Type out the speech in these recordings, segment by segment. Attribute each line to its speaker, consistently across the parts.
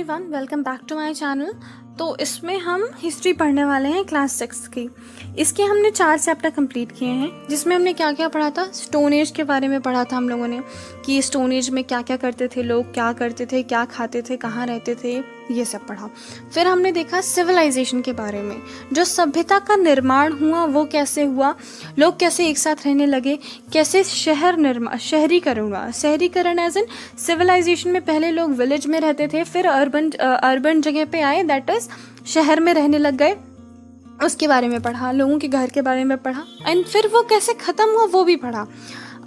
Speaker 1: Everyone, welcome back to my channel. तो इसमें हम हिस्ट्री पढ़ने वाले हैं क्लास 6 की। इसके हमने 4 चैप्टर कंप्लीट किए हैं, जिसमें हमने क्या क्या पढ़ा था। स्टोन एज के बारे में पढ़ा था हम लोगों ने कि स्टोन एज में क्या क्या करते थे लोग, क्या करते थे, क्या खाते थे, कहाँ रहते थे, ये सब पढ़ा। फिर हमने देखा सिविलाइजेशन के बारे में, जो सभ्यता का निर्माण हुआ वो कैसे हुआ, लोग कैसे एक साथ रहने लगे, कैसे शहरीकरण हुआ। शहरीकरण एज इन सिविलाइजेशन में पहले लोग विलेज में रहते थे, फिर अर्बन जगह पे आए, दैट इज शहर में रहने लग गए। उसके बारे में पढ़ा, लोगों के घर के बारे में पढ़ा, एंड फिर वो कैसे ख़त्म हुआ वो भी पढ़ा।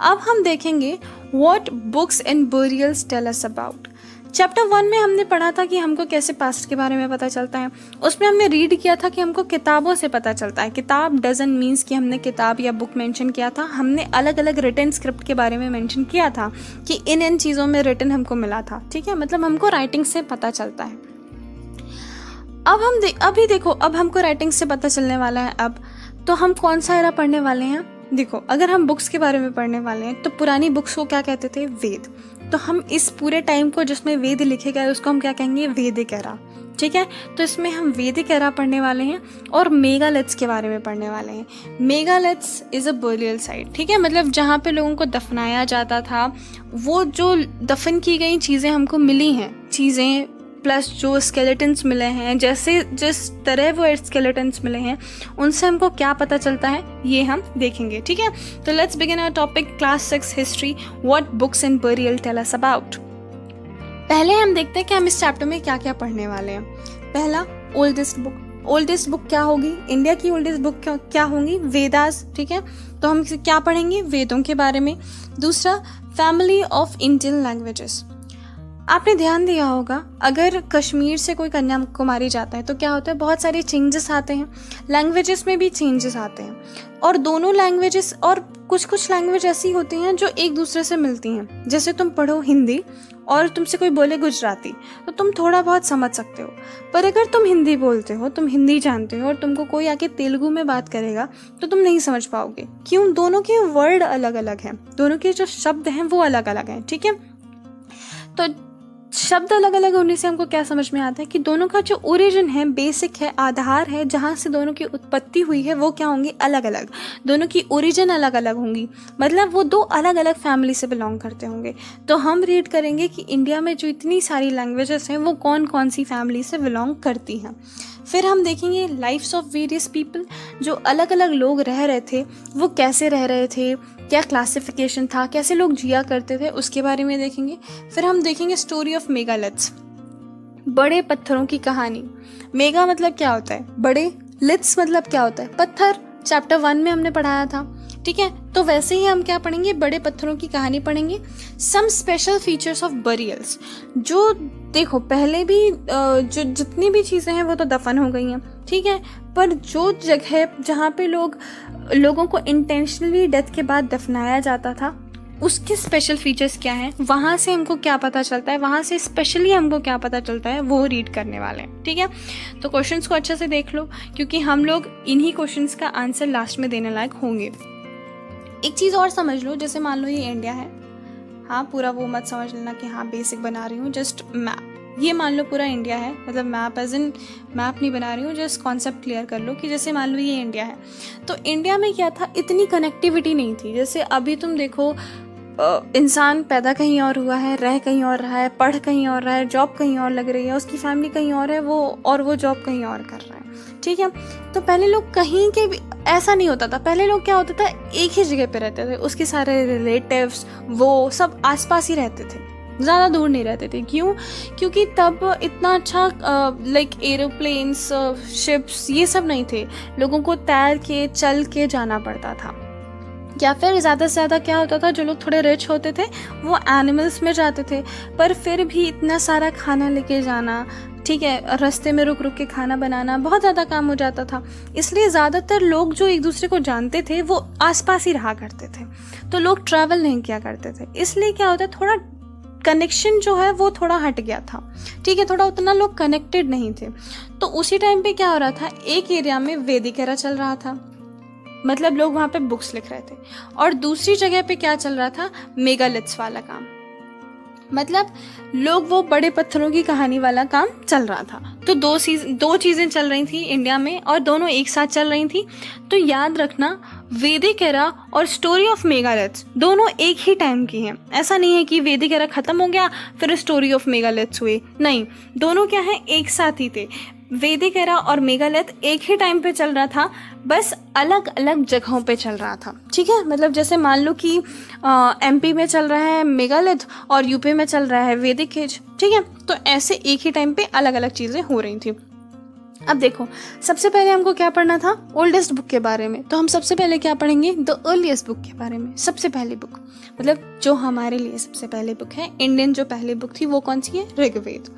Speaker 1: अब हम देखेंगे what books and burials tell us about. Chapter 1 में हमने पढ़ा था कि हमको कैसे पास्ट के बारे में पता चलता है। उसमें हमने रीड किया था कि हमको किताबों से पता चलता है। किताब डजंट मीन्स कि हमने किताब या बुक मेंशन किया था, हमने अलग अलग रिटन स्क्रिप्ट के बारे में मेंशन किया था कि इन चीज़ों में रिटन हमको मिला था। ठीक है, मतलब हमको राइटिंग से पता चलता है। अब हमको राइटिंग से पता चलने वाला है। अब तो हम कौन सा एरा पढ़ने वाले हैं। देखो, अगर हम बुक्स के बारे में पढ़ने वाले हैं तो पुरानी बुक्स को क्या कहते थे, वेद। तो हम इस पूरे टाइम को जिसमें वेद लिखे गए उसको हम क्या कहेंगे, वैदिक एरा। ठीक है, तो इसमें हम वैदिक एरा पढ़ने वाले हैं और मेगालिथ्स के बारे में पढ़ने वाले हैं। Megaliths is a burial site. ठीक है, मतलब जहाँ पे लोगों को दफनाया जाता था, वो जो दफन की गई चीज़ें हमको मिली हैं, चीज़ें प्लस जो स्केलेटन्स मिले हैं, जैसे जिस तरह वो स्केलेटन्स मिले हैं उनसे हमको क्या पता चलता है, ये हम देखेंगे। ठीक है, तो let's begin our topic class 6 history, what books and burial tell us about. पहले हम देखते हैं कि हम इस चैप्टर में क्या क्या पढ़ने वाले हैं। पहला, ओल्डेस्ट बुक। ओल्डेस्ट बुक क्या होगी, इंडिया की ओल्डेस्ट बुक क्या होंगी, वेदास। ठीक है, तो हम क्या पढ़ेंगे, वेदों के बारे में। दूसरा, फैमिली ऑफ इंडियन लैंग्वेजेस। आपने ध्यान दिया होगा, अगर कश्मीर से कोई कन्याकुमारी जाता है तो क्या होता है, बहुत सारे चेंजेस आते हैं, लैंग्वेजेस में भी चेंजेस आते हैं। और दोनों लैंग्वेजेस और कुछ लैंग्वेज ऐसी होती हैं जो एक दूसरे से मिलती हैं। जैसे तुम पढ़ो हिंदी और तुमसे कोई बोले गुजराती तो तुम थोड़ा बहुत समझ सकते हो, पर अगर तुम हिंदी बोलते हो, तुम हिंदी जानते हो और तुमको कोई आके तेलुगु में बात करेगा तो तुम नहीं समझ पाओगे। क्यों? दोनों के वर्ड अलग अलग हैं, दोनों के जो शब्द हैं वो अलग अलग हैं। ठीक है, तो शब्द अलग अलग होने से हमको क्या समझ में आता है कि दोनों का जो ओरिजिन है, बेसिक है, आधार है, जहाँ से दोनों की उत्पत्ति हुई है, वो क्या होंगी, अलग अलग। दोनों की ओरिजिन अलग अलग होंगी, मतलब वो दो अलग अलग फैमिली से बिलोंग करते होंगे। तो हम रीड करेंगे कि इंडिया में जो इतनी सारी लैंग्वेजेस हैं वो कौन कौन सी फैमिली से बिलोंग करती हैं। फिर हम देखेंगे लाइफ्स ऑफ वेरियस पीपल, जो अलग अलग लोग रह रहे थे वो कैसे रह रहे थे, क्या क्लासिफिकेशन था, कैसे लोग जिया करते थे, उसके बारे में देखेंगे। फिर हम देखेंगे स्टोरी ऑफ मेगालिथ्स, बड़े पत्थरों की कहानी। मेगा मतलब क्या होता है, बड़े, लिथ्स मतलब क्या होता है, पत्थर। चैप्टर 1 में हमने पढ़ाया था। ठीक है, तो वैसे ही हम क्या पढ़ेंगे, बड़े पत्थरों की कहानी पढ़ेंगे। Some special features of burials, जो देखो पहले भी जो जितनी भी चीज़ें हैं वो तो दफन हो गई हैं। ठीक है, पर जो जगह जहाँ पे लोगों को इंटेंशनली डेथ के बाद दफनाया जाता था, उसके स्पेशल फीचर्स क्या हैं, वहाँ से हमको क्या पता चलता है, वहाँ से स्पेशली हमको क्या पता चलता है, वो रीड करने वाले हैं। ठीक है, तो क्वेश्चंस को अच्छे से देख लो, क्योंकि हम लोग इन्हीं क्वेश्चंस का आंसर लास्ट में देने लायक होंगे। एक चीज़ और समझ लो, जैसे मान लो ये इंडिया है, हाँ पूरा वो मत समझ लेना कि हाँ बेसिक बना रही हूँ, जस्ट मैप। ये मान लो पूरा इंडिया है, मतलब मैप एज इन मैप नहीं बना रही हूँ, जस्ट कॉन्सेप्ट क्लियर कर लो कि जैसे मान लो ये इंडिया है, तो इंडिया में क्या था, इतनी कनेक्टिविटी नहीं थी। जैसे अभी तुम देखो, इंसान पैदा कहीं और हुआ है, रह कहीं और रहा है, पढ़ कहीं और रहा है, जॉब कहीं और लग रही है, उसकी फैमिली कहीं और है, वो जॉब कहीं और कर रहा है। ठीक है, तो पहले लोग कहीं के भी ऐसा नहीं होता था। पहले लोग क्या होता था, एक ही जगह पे रहते थे, उसके सारे रिलेटिव्स वो सब आसपास ही रहते थे, ज़्यादा दूर नहीं रहते थे। क्यों? क्योंकि तब इतना अच्छा लाइक एरोप्लेन्स, शिप्स, ये सब नहीं थे। लोगों को तैर के, चल के जाना पड़ता था, या फिर ज़्यादा से ज़्यादा क्या होता था, जो लोग थोड़े रिच होते थे वो एनिमल्स में जाते थे, पर फिर भी इतना सारा खाना लेके जाना, ठीक है, रास्ते में रुक रुक के खाना बनाना, बहुत ज़्यादा काम हो जाता था। इसलिए ज़्यादातर लोग जो एक दूसरे को जानते थे वो आसपास ही रहा करते थे, तो लोग ट्रैवल नहीं किया करते थे। इसलिए क्या होता है, थोड़ा कनेक्शन जो है वो थोड़ा हट गया था। ठीक है, थोड़ा उतना लोग कनेक्टेड नहीं थे। तो उसी टाइम पे क्या हो रहा था, एक एरिया में वैदिक एरा चल रहा था, मतलब लोग वहाँ पे बुक्स लिख रहे थे, और दूसरी जगह पे क्या चल रहा था, मेगालिथ्स वाला काम। मतलब लोग वो बड़े पत्थरों की कहानी वाला काम चल रहा था। तो दो चीज़ें चल रही थी इंडिया में और दोनों एक साथ चल रही थी। तो याद रखना, वैदिक एरा और स्टोरी ऑफ मेगालिथ्स दोनों एक ही टाइम की हैं। ऐसा नहीं है कि वैदिक एरा ख़त्म हो गया फिर स्टोरी ऑफ मेगालिथ्स हुए, नहीं, दोनों क्या है, एक साथ ही थे। वैदिक एरा और मेगालिथ एक ही टाइम पे चल रहा था, बस अलग अलग जगहों पे चल रहा था। ठीक है, मतलब जैसे मान लो कि एमपी में चल रहा है मेगालिथ और यूपी में चल रहा है वैदिक एज। ठीक है, तो ऐसे एक ही टाइम पे अलग अलग चीज़ें हो रही थी। अब देखो, सबसे पहले हमको क्या पढ़ना था, ओल्डेस्ट बुक के बारे में। तो हम सबसे पहले क्या पढ़ेंगे, द अर्लीस्ट बुक के बारे में। सबसे पहली बुक, मतलब जो हमारे लिए सबसे पहले बुक है, इंडियन जो पहली बुक थी वो कौन सी है, ऋग्वेद।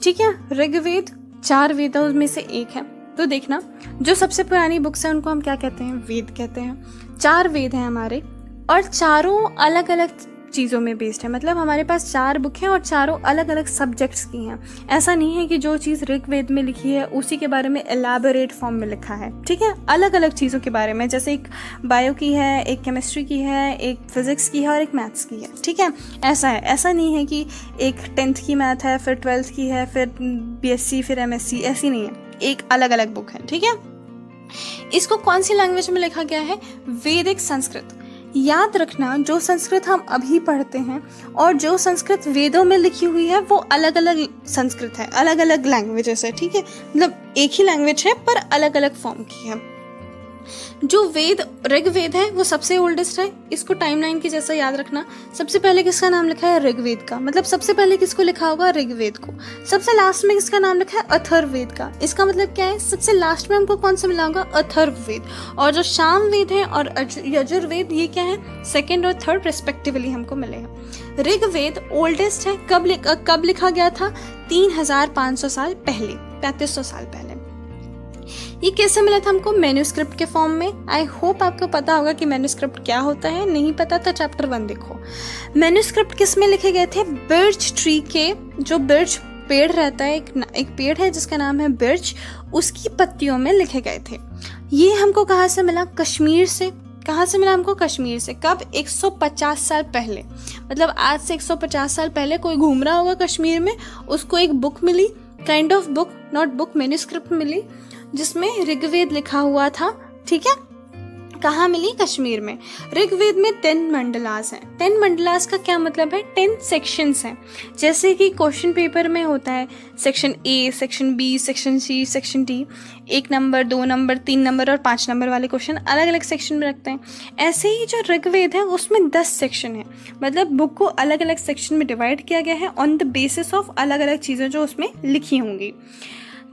Speaker 1: ठीक है, ऋग्वेद 4 वेदों में से एक है। तो देखना, जो सबसे पुरानी बुक्स हैं उनको हम क्या कहते हैं, वेद कहते हैं। 4 वेद हैं हमारे और चारों अलग अलग चीज़ों में बेस्ड है। मतलब हमारे पास 4 बुक हैं और चारों अलग अलग सब्जेक्ट्स की हैं। ऐसा नहीं है कि जो चीज़ ऋग्वेद में लिखी है उसी के बारे में एलैबोरेट फॉर्म में लिखा है। ठीक है, अलग अलग चीज़ों के बारे में, जैसे एक बायो की है, एक केमिस्ट्री की है, एक फिजिक्स की है और एक मैथ्स की है। ठीक है, ऐसा है। ऐसा नहीं है कि एक 10th की मैथ है, फिर 12th की है, फिर BSc, फिर MSc, ऐसी नहीं है। एक अलग अलग बुक है। ठीक है, इसको कौन सी लैंग्वेज में लिखा गया है, वैदिक संस्कृत। याद रखना, जो संस्कृत हम अभी पढ़ते हैं और जो संस्कृत वेदों में लिखी हुई है वो अलग अलग संस्कृत है, अलग अलग लैंग्वेजेस है। ठीक है, मतलब एक ही लैंग्वेज है पर अलग अलग फॉर्म की है। जो वेद ऋग्वेद है वो सबसे ओल्डेस्ट है। इसको टाइमलाइन की जैसा याद रखना, सबसे पहले किसका नाम लिखा है, ऋग्वेद का। मतलब सबसे पहले किसको लिखा होगा, ऋग्वेद को। सबसे लास्ट में किसका नाम लिखा है, अथर्ववेद का। इसका मतलब क्या है, सबसे लास्ट में हमको कौन सा मिला होगा, अथर्ववेद। और जो सामवेद है और यजुर्वेद, ये क्या है, 2nd और 3rd रिस्पेक्टिवली हमको मिले हैं। ऋग्वेद ओल्डेस्ट है। कब लिखा गया था, 3500 साल पहले, 3500 साल पहले। ये कैसे मिला था हमको, मैन्युस्क्रिप्ट के फॉर्म में। आई होप आपको पता होगा कि मैन्युस्क्रिप्ट क्या होता है, नहीं पता तो चैप्टर 1 देखो। मैन्युस्क्रिप्ट किस में लिखे गए थे, बिर्च ट्री के, जो बिर्च पेड़ रहता है, एक पेड़ है जिसका नाम है बिर्च, उसकी पत्तियों में लिखे गए थे। ये हमको कहाँ से मिला, कश्मीर से। कहाँ से मिला हमको, कश्मीर से। कब, 150 साल पहले। मतलब आज से 150 साल पहले कोई घूम रहा होगा कश्मीर में, उसको एक बुक मिली, kind of book, not book, manuscript मिली, जिसमें ऋग्वेद लिखा हुआ था। ठीक है, कहाँ मिली, कश्मीर में। ऋग्वेद में 10 मंडलास हैं। 10 मंडलास का क्या मतलब है, 10 सेक्शंस हैं। जैसे कि क्वेश्चन पेपर में होता है section A, section B, section C, section D, 1 number, 2 number, 3 number और 5 नंबर वाले क्वेश्चन अलग अलग सेक्शन में रखते हैं। ऐसे ही जो ऋग्वेद है उसमें 10 सेक्शन है। मतलब बुक को अलग अलग सेक्शन में डिवाइड किया गया है ऑन द बेसिस ऑफ अलग अलग चीज़ें जो उसमें लिखी होंगी।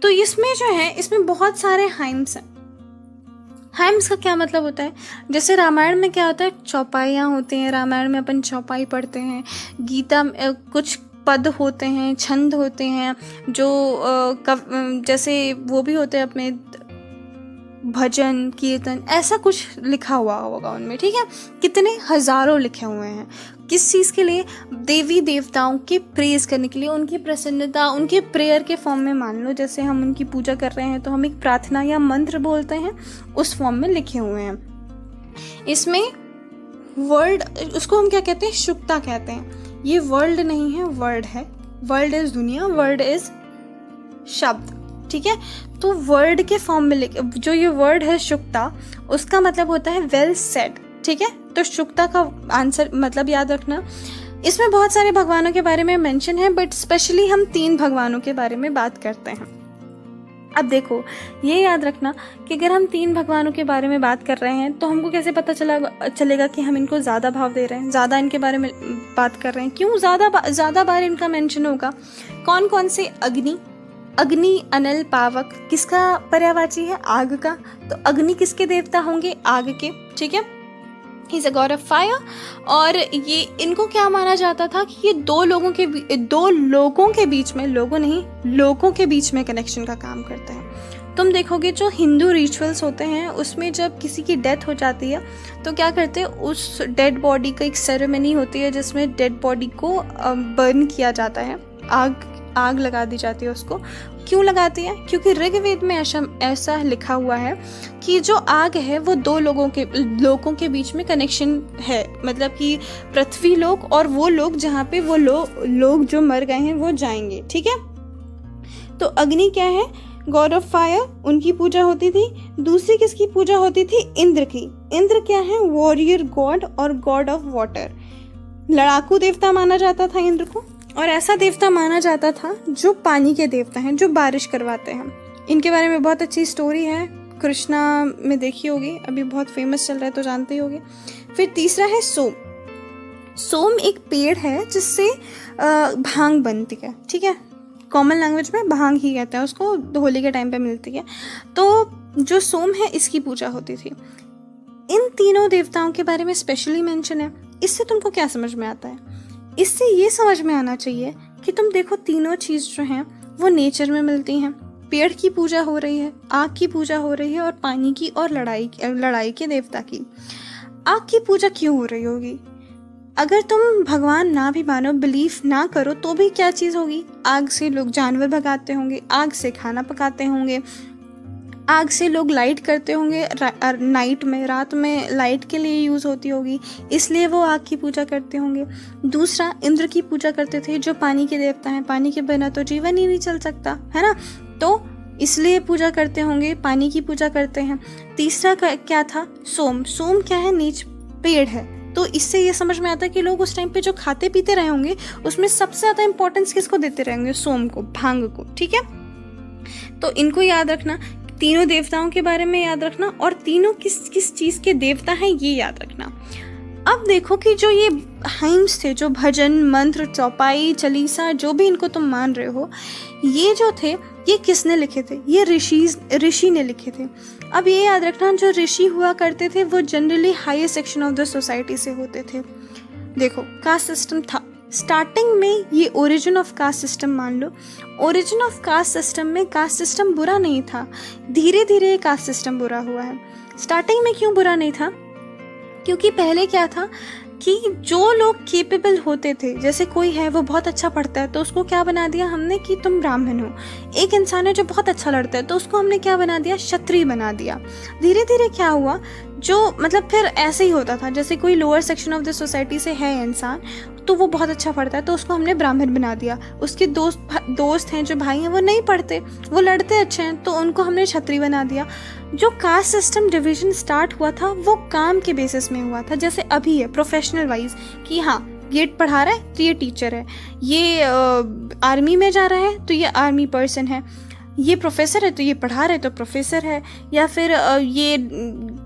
Speaker 1: तो इसमें जो है, इसमें बहुत सारे हाइम्स हैं। हाइम्स का क्या मतलब होता है, जैसे रामायण में क्या होता है, चौपाइयाँ होती हैं। रामायण में अपन चौपाई पढ़ते हैं। गीता में कुछ पद होते हैं, छंद होते हैं, जो जैसे वो भी होते हैं अपने भजन कीर्तन, ऐसा कुछ लिखा हुआ होगा उनमें। ठीक है, कितने हजारों लिखे हुए हैं। किस चीज़ के लिए, देवी देवताओं के प्रेज करने के लिए, उनकी प्रसन्नता, उनके प्रेयर के फॉर्म में। मान लो जैसे हम उनकी पूजा कर रहे हैं तो हम एक प्रार्थना या मंत्र बोलते हैं, उस फॉर्म में लिखे हुए हैं। इसमें वर्ड, उसको हम क्या कहते हैं, शुक्ता कहते हैं। ये वर्ल्ड नहीं है, वर्ड है। वर्ल्ड इज दुनिया, वर्ड इज शब्द। ठीक है, तो वर्ड के फॉर्म में जो ये वर्ड है शुक्ता, उसका मतलब होता है वेल सेड। ठीक है, तो शुक्ता का आंसर मतलब याद रखना। इसमें बहुत सारे भगवानों के बारे में मेंशन है, बट स्पेशली हम 3 भगवानों के बारे में बात करते हैं। अब देखो, ये याद रखना कि अगर हम 3 भगवानों के बारे में बात कर रहे हैं तो हमको कैसे पता चलेगा कि हम इनको ज़्यादा भाव दे रहे हैं, ज़्यादा इनके बारे में बात कर रहे हैं। क्यों ज़्यादा बार इनका मेंशन होगा। कौन कौन से, अग्नि, अनल, पावक, किसका पर्यायवाची है, आग का। तो अग्नि किसके देवता होंगे, आग के। ठीक है, He's a god of fire। और ये इनको क्या माना जाता था कि ये दो लोगों के बीच में, लोगों के बीच में कनेक्शन का काम करते हैं। तुम देखोगे जो हिंदू रिचुअल्स होते हैं उसमें जब किसी की डेथ हो जाती है तो क्या करते हैं, उस डेड बॉडी का एक सेरेमनी होती है जिसमें डेड बॉडी को बर्न किया जाता है आग लगा दी जाती है उसको। क्यों लगाती है? क्योंकि ऋग्वेद में ऐसा लिखा हुआ है कि जो आग है वो दो लोगों के बीच में कनेक्शन है, मतलब कि पृथ्वी लोक और वो लोग जहाँ पे वो लोग जो मर गए हैं वो जाएंगे। ठीक है, तो अग्नि क्या है? गॉड ऑफ फायर, उनकी पूजा होती थी। दूसरी किसकी पूजा होती थी? इंद्र की। इंद्र क्या है? वॉरियर गॉड और गॉड ऑफ वाटर, लड़ाकू देवता माना जाता था इंद्र को। और ऐसा देवता माना जाता था जो पानी के देवता हैं, जो बारिश करवाते हैं। इनके बारे में बहुत अच्छी स्टोरी है, कृष्णा में देखी होगी, अभी बहुत फेमस चल रहा है तो जानते ही होगे। फिर तीसरा है सोम। सोम एक पेड़ है जिससे भांग बनती है। ठीक है, कॉमन लैंग्वेज में भांग ही कहते हैं उसको, होली के टाइम पे मिलती है। तो जो सोम है इसकी पूजा होती थी। इन तीनों देवताओं के बारे में स्पेशली मेंशन है। इससे तुमको क्या समझ में आता है? इससे ये समझ में आना चाहिए कि तुम देखो तीनों चीज़ जो हैं वो नेचर में मिलती हैं। पेड़ की पूजा हो रही है, आग की पूजा हो रही है, और पानी की और लड़ाई के देवता की। आग की पूजा क्यों हो रही होगी? अगर तुम भगवान ना भी मानो, बिलीफ ना करो, तो भी क्या चीज़ होगी? आग से लोग जानवर भगाते होंगे, आग से खाना पकाते होंगे, आग से लोग लाइट करते होंगे, नाइट में, रात में लाइट के लिए यूज़ होती होगी, इसलिए वो आग की पूजा करते होंगे। दूसरा, इंद्र की पूजा करते थे जो पानी के देवता हैं, पानी के बिना तो जीवन ही नहीं चल सकता, है ना, तो इसलिए पूजा करते होंगे, पानी की पूजा करते हैं। तीसरा क्या था? सोम। सोम क्या है? नीच पेड़ है। तो इससे ये समझ में आता है कि लोग उस टाइम पे जो खाते पीते रहे होंगे उसमें सबसे ज़्यादा इंपॉर्टेंस किसको देते रहेंगे? सोम को, भांग को। ठीक है, तो इनको याद रखना, तीनों देवताओं के बारे में याद रखना, और तीनों किस चीज़ के देवता हैं ये याद रखना। अब देखो कि जो ये हाइम्स थे, जो भजन, मंत्र, चौपाई, चालीसा, जो भी इनको तुम मान रहे हो, ये जो थे ये किसने लिखे थे? ये ऋषि ने लिखे थे। अब ये याद रखना, जो ऋषि हुआ करते थे वो generally higher section of the society से होते थे। देखो, कास्ट सिस्टम था स्टार्टिंग में, ये ओरिजिन ऑफ कास्ट सिस्टम मान लो। ओरिजिन ऑफ कास्ट सिस्टम में कास्ट सिस्टम बुरा नहीं था, धीरे धीरे कास्ट सिस्टम बुरा हुआ है। स्टार्टिंग में क्यों बुरा नहीं था? क्योंकि पहले क्या था कि जो लोग केपेबल होते थे, जैसे कोई है वो बहुत अच्छा पढ़ता है तो उसको क्या बना दिया हमने कि तुम ब्राह्मण हो। एक इंसान है जो बहुत अच्छा लड़ता है तो उसको हमने क्या बना दिया? क्षत्रिय बना दिया। धीरे धीरे क्या हुआ, जो मतलब फिर ऐसे ही होता था, जैसे कोई lower section of the society से है इंसान तो वो बहुत अच्छा पढ़ता है तो उसको हमने ब्राह्मण बना दिया। उसके दोस्त हैं, जो भाई हैं, वो नहीं पढ़ते, वो लड़ते अच्छे हैं तो उनको हमने क्षत्रिय बना दिया। जो कास्ट सिस्टम डिवीजन स्टार्ट हुआ था वो काम के बेसिस में हुआ था, जैसे अभी है प्रोफेशनल वाइज कि हाँ ये पढ़ा रहा है तो ये टीचर है, ये आर्मी में जा रहा है तो ये आर्मी पर्सन है, ये प्रोफेसर है तो ये पढ़ा रहे तो प्रोफेसर है, या फिर ये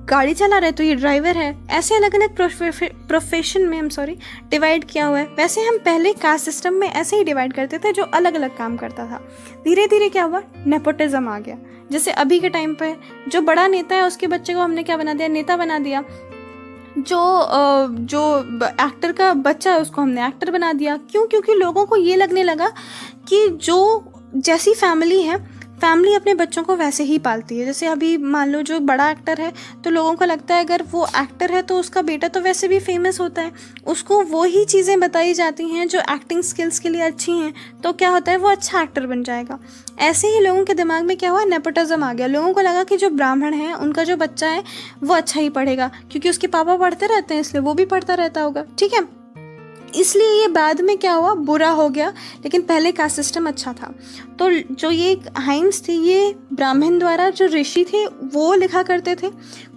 Speaker 1: गाड़ी चला रहे तो ये ड्राइवर है। ऐसे अलग अलग प्रोफेशन में डिवाइड किया हुआ है। वैसे हम पहले कास्ट सिस्टम में ऐसे ही डिवाइड करते थे जो अलग अलग काम करता था। धीरे धीरे क्या हुआ? नेपोटिज्म आ गया। जैसे अभी के टाइम पे जो बड़ा नेता है उसके बच्चे को हमने क्या बना दिया? नेता बना दिया। जो एक्टर का बच्चा है उसको हमने एक्टर बना दिया। क्यों? क्योंकि लोगों को ये लगने लगा कि जो जैसी फैमिली है, फैमिली अपने बच्चों को वैसे ही पालती है। जैसे अभी मान लो जो बड़ा एक्टर है तो लोगों को लगता है अगर वो एक्टर है तो उसका बेटा तो वैसे भी फेमस होता है, उसको वो ही चीज़ें बताई जाती हैं जो एक्टिंग स्किल्स के लिए अच्छी हैं, तो क्या होता है वो अच्छा एक्टर बन जाएगा। ऐसे ही लोगों के दिमाग में क्या हुआ? नेपोटिज्म आ गया। लोगों को लगा कि जो ब्राह्मण है उनका जो बच्चा है वो अच्छा ही पढ़ेगा, क्योंकि उसके पापा पढ़ते रहते हैं इसलिए वो भी पढ़ता रहता होगा। ठीक है, इसलिए ये बाद में क्या हुआ? बुरा हो गया। लेकिन पहले का सिस्टम अच्छा था। तो जो ये हाइम्स थे ये ब्राह्मण द्वारा, जो ऋषि थे वो लिखा करते थे,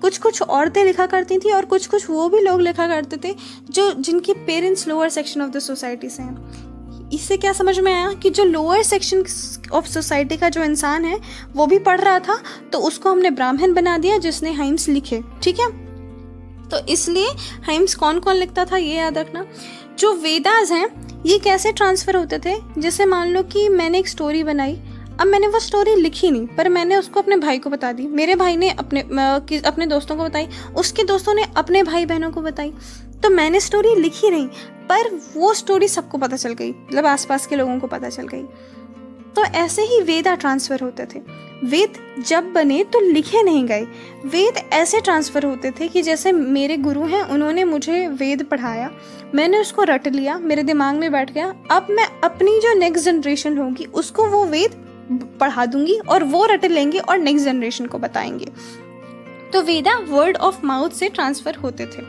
Speaker 1: कुछ औरतें लिखा करती थी और कुछ वो भी लोग लिखा करते थे जिनके parents lower section of the society से हैं। इससे क्या समझ में आया कि जो लोअर सेक्शन ऑफ सोसाइटी का जो इंसान है वो भी पढ़ रहा था तो उसको हमने ब्राह्मण बना दिया जिसने हाइम्स लिखे। ठीक है, तो इसलिए हाइम्स कौन कौन लिखता था ये याद रखना। जो वेदास हैं ये कैसे ट्रांसफ़र होते थे? जैसे मान लो कि मैंने एक स्टोरी बनाई, अब मैंने वो स्टोरी लिखी नहीं पर मैंने उसको अपने भाई को बता दी, मेरे भाई ने अपने दोस्तों को बताई, उसके दोस्तों ने अपने भाई बहनों को बताई। तो मैंने स्टोरी लिखी नहीं पर वो स्टोरी सबको पता चल गई, मतलब आसपास के लोगों को पता चल गई। तो ऐसे ही वेदा ट्रांसफ़र होते थे। वेद जब बने तो लिखे नहीं गए, वेद ऐसे ट्रांसफ़र होते थे कि जैसे मेरे गुरु हैं, उन्होंने मुझे वेद पढ़ाया, मैंने उसको रट लिया, मेरे दिमाग में बैठ गया, अब मैं अपनी जो नेक्स्ट जनरेशन होगी उसको वो वेद पढ़ा दूंगी और वो रट लेंगे और नेक्स्ट जनरेशन को बताएंगे। तो वेदा वर्ड ऑफ माउथ से ट्रांसफ़र होते थे।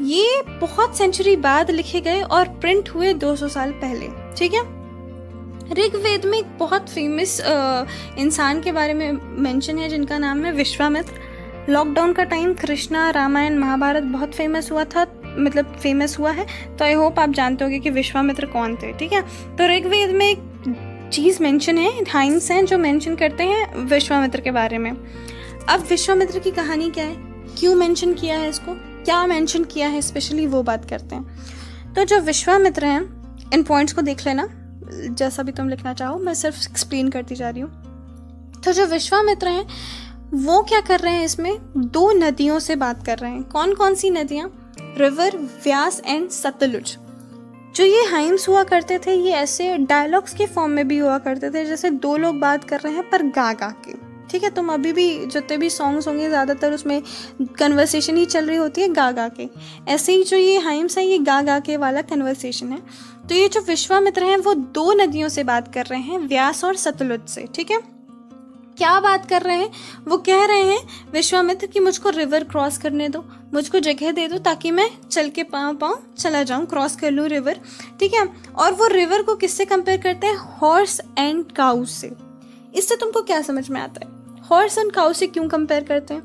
Speaker 1: ये बहुत सेंचुरी बाद लिखे गए और प्रिंट हुए 200 साल पहले, ठीक है। ऋग्वेद में एक बहुत फेमस इंसान के बारे में मेंशन है जिनका नाम है विश्वामित्र। लॉकडाउन का टाइम कृष्णा, रामायण, महाभारत बहुत फेमस हुआ था, मतलब फेमस हुआ है, तो आई होप आप जानते होंगे कि विश्वामित्र कौन थे, ठीक है। तो ऋग्वेद में एक चीज़ मेंशन है, हाइम्स हैं जो मेंशन करते हैं विश्वामित्र के बारे में। अब विश्वामित्र की कहानी क्या है, क्यों मेंशन किया है इसको, क्या मेंशन किया है स्पेशली, वो बात करते हैं। तो जो विश्वामित्र हैं, इन पॉइंट्स को देख लेना जैसा भी तुम लिखना चाहो, मैं सिर्फ एक्सप्लेन करती जा रही हूँ। तो जो विश्वामित्र हैं वो क्या कर रहे हैं, इसमें 2 नदियों से बात कर रहे हैं। कौन कौन सी नदियाँ, रिवर व्यास एंड सतलुज। जो ये हाइम्स हुआ करते थे ये ऐसे डायलॉग्स के फॉर्म में भी हुआ करते थे, जैसे 2 लोग बात कर रहे हैं पर गा गा के, ठीक है। तुम अभी भी जितने भी सॉन्ग्स होंगे ज़्यादातर उसमें कन्वर्सेशन ही चल रही होती है गा गा के, ऐसे ही जो ये हाइम्स हैं ये गा गा के वाला कन्वर्सेशन है। तो ये जो विश्वामित्र हैं वो 2 नदियों से बात कर रहे हैं, व्यास और सतलुज से, ठीक है। क्या बात कर रहे हैं, वो कह रहे हैं विश्वामित्र कि मुझको रिवर क्रॉस करने दो, मुझको जगह दे दो ताकि मैं चल के पाँव चला जाऊँ, क्रॉस कर लूँ रिवर, ठीक है। और वो रिवर को किससे कंपेयर करते हैं, हॉर्स एंड काउज से। इससे तुमको क्या समझ में आता है, हॉर्स एंड काउ से क्यों कंपेयर करते हैं।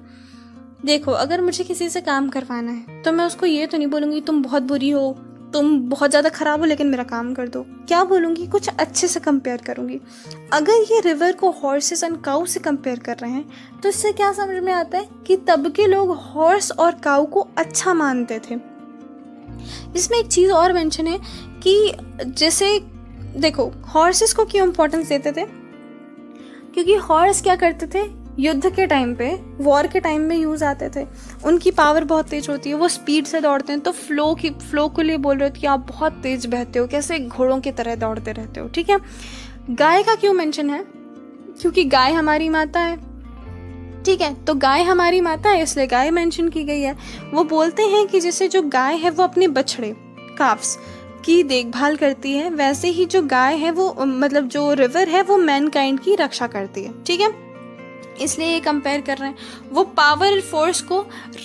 Speaker 1: देखो, अगर मुझे किसी से काम करवाना है तो मैं उसको ये तो नहीं बोलूँगी तुम बहुत बुरी हो, तुम बहुत ज़्यादा ख़राब हो, लेकिन मेरा काम कर दो। क्या बोलूँगी, कुछ अच्छे से कंपेयर करूँगी। अगर ये रिवर को हॉर्सेस एंड काउ से कंपेयर कर रहे हैं तो इससे क्या समझ में आता है कि तब के लोग हॉर्स और काउ को अच्छा मानते थे। इसमें एक चीज़ और मेंशन है कि जैसे देखो, हॉर्सेस को क्यों इम्पोर्टेंस देते थे, क्योंकि हॉर्स क्या करते थे, युद्ध के टाइम पे, वॉर के टाइम में यूज़ आते थे। उनकी पावर बहुत तेज होती है, वो स्पीड से दौड़ते हैं। तो फ्लो के लिए बोल रहे हो कि आप बहुत तेज बहते हो, कैसे घोड़ों की तरह दौड़ते रहते हो, ठीक है। गाय का क्यों मेंशन है, क्योंकि गाय हमारी माता है, ठीक है। तो गाय हमारी माता है इसलिए गाय मेंशन की गई है। वो बोलते हैं कि जैसे जो गाय है वो अपने बछड़े काफ्स की देखभाल करती है, वैसे ही जो गाय है वो मतलब जो रिवर है वो मैनकाइंड की रक्षा करती है, ठीक है। इसलिए ये कंपेयर कर रहे हैं। वो पावर फोर्स को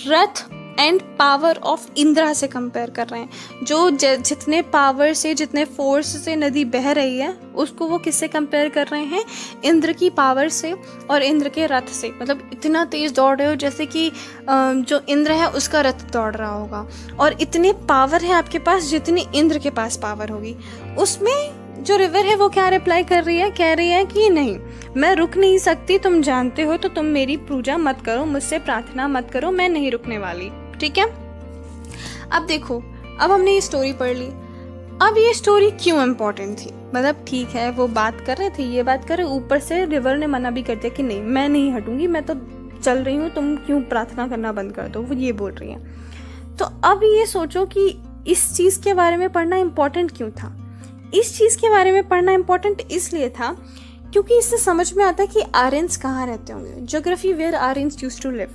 Speaker 1: रथ एंड पावर ऑफ इंद्रा से कंपेयर कर रहे हैं। जो जितने पावर से, जितने फोर्स से नदी बह रही है उसको वो किससे कंपेयर कर रहे हैं, इंद्र की पावर से और इंद्र के रथ से। मतलब इतना तेज दौड़ रहे हो जैसे कि जो इंद्र है उसका रथ दौड़ रहा होगा, और इतने पावर है आपके पास जितनी इंद्र के पास पावर होगी। उसमें जो रिवर है वो क्या रिप्लाई कर रही है, कह रही है कि नहीं, मैं रुक नहीं सकती, तुम जानते हो, तो तुम मेरी पूजा मत करो, मुझसे प्रार्थना मत करो, मैं नहीं रुकने वाली, ठीक है। अब देखो, अब हमने ये स्टोरी पढ़ ली। अब ये स्टोरी क्यों इम्पोर्टेंट थी, मतलब ठीक है वो बात कर रहे थे, ये बात कर रहे, ऊपर से रिवर ने मना भी कर दिया कि नहीं मैं नहीं हटूंगी, मैं तो चल रही हूँ, तुम क्यों प्रार्थना करना बंद कर दो, वो ये बोल रही है। तो अब ये सोचो कि इस चीज़ के बारे में पढ़ना इम्पोर्टेंट क्यों था। इस चीज़ के बारे में पढ़ना इम्पोर्टेंट इसलिए था क्योंकि इससे समझ में आता है कि आर्यंस कहाँ रहते होंगे। Geography where Aryans used to live.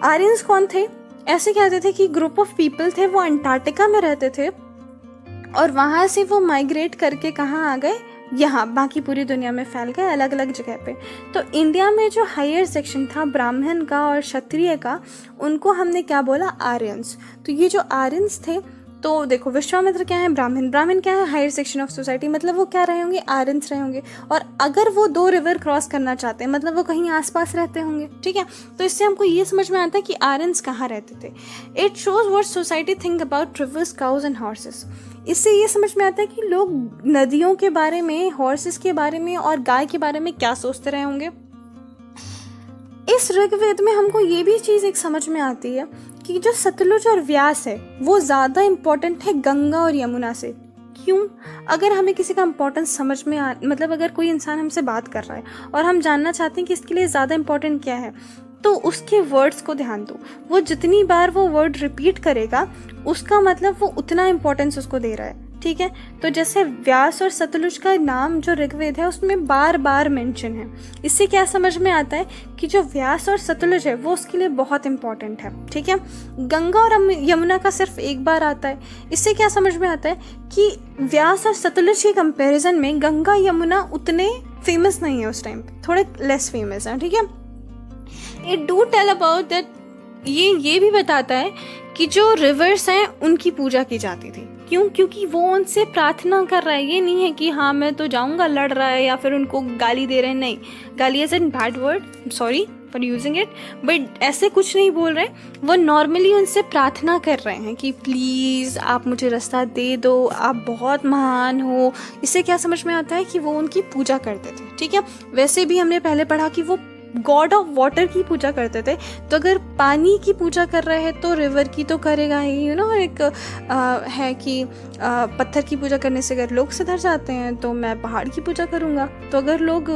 Speaker 1: Aryans कौन थे, ऐसे कहते थे कि ग्रुप ऑफ पीपल थे, वो अंटार्कटिका में रहते थे और वहाँ से वो माइग्रेट करके कहाँ आ गए, यहाँ बाकी पूरी दुनिया में फैल गए अलग अलग जगह पे। तो इंडिया में जो हायर सेक्शन था ब्राह्मण का और क्षत्रिय का, उनको हमने क्या बोला, आर्यंस। तो ये जो आर्यंस थे, तो देखो विश्वामित्र क्या है, ब्राह्मण क्या है, हायर सेक्शन ऑफ सोसाइटी, मतलब वो क्या रहे होंगे, आर्यंस रहे होंगे। और अगर वो 2 रिवर क्रॉस करना चाहते हैं मतलब वो कहीं आसपास रहते होंगे, ठीक है। तो इससे हमको ये समझ में आता है कि आर्यंस कहाँ रहते थे। It shows what society think about reverse, cause and horses. इससे ये समझ में आता है कि लोग नदियों के बारे में, हॉर्सेस के बारे में और गाय के बारे में क्या सोचते रहे होंगे। इस ऋग्वेद में हमको ये भी चीज़ एक समझ में आती है कि जो सतलुज और व्यास है वो ज़्यादा इम्पोर्टेंट है गंगा और यमुना से। क्यों, अगर हमें किसी का इम्पोर्टेंस समझ में मतलब अगर कोई इंसान हमसे बात कर रहा है और हम जानना चाहते हैं कि इसके लिए ज़्यादा इम्पोर्टेंट क्या है, तो उसके वर्ड्स को ध्यान दो। वो जितनी बार वो वर्ड रिपीट करेगा उसका मतलब वो उतना इम्पोर्टेंस उसको दे रहा है, ठीक है। तो जैसे व्यास और सतलुज का नाम जो ऋग्वेद है उसमें बार बार मेंशन है। इससे क्या समझ में आता है कि जो व्यास और सतलुज है वो उसके लिए बहुत इंपॉर्टेंट है, ठीक है। गंगा और यमुना का सिर्फ एक बार आता है। इससे क्या समझ में आता है कि व्यास और सतलुज के कंपैरिजन में गंगा यमुना उतने फेमस नहीं है, उस टाइम पे थोड़े लेस फेमस हैं, ठीक है। It do tell about that, ये भी बताता है कि जो रिवर्स हैं उनकी पूजा की जाती थी। क्यों? क्योंकि वो उनसे प्रार्थना कर रहा है। ये नहीं है कि हाँ मैं तो जाऊंगा, लड़ रहा है या फिर उनको गाली दे रहे हैं, नहीं, गाली as an bad word, sorry for using it, but ऐसे कुछ नहीं बोल रहे। वो नॉर्मली उनसे प्रार्थना कर रहे हैं कि प्लीज़ आप मुझे रास्ता दे दो, आप बहुत महान हो। इससे क्या समझ में आता है कि वो उनकी पूजा करते थे, ठीक है। वैसे भी हमने पहले पढ़ा कि वो गॉड ऑफ वाटर की पूजा करते थे। तो अगर पानी की पूजा कर रहे हैं तो रिवर की तो करेगा ही, एक है कि पत्थर की पूजा करने से अगर लोग सुधर जाते हैं तो मैं पहाड़ की पूजा करूँगा। तो अगर लोग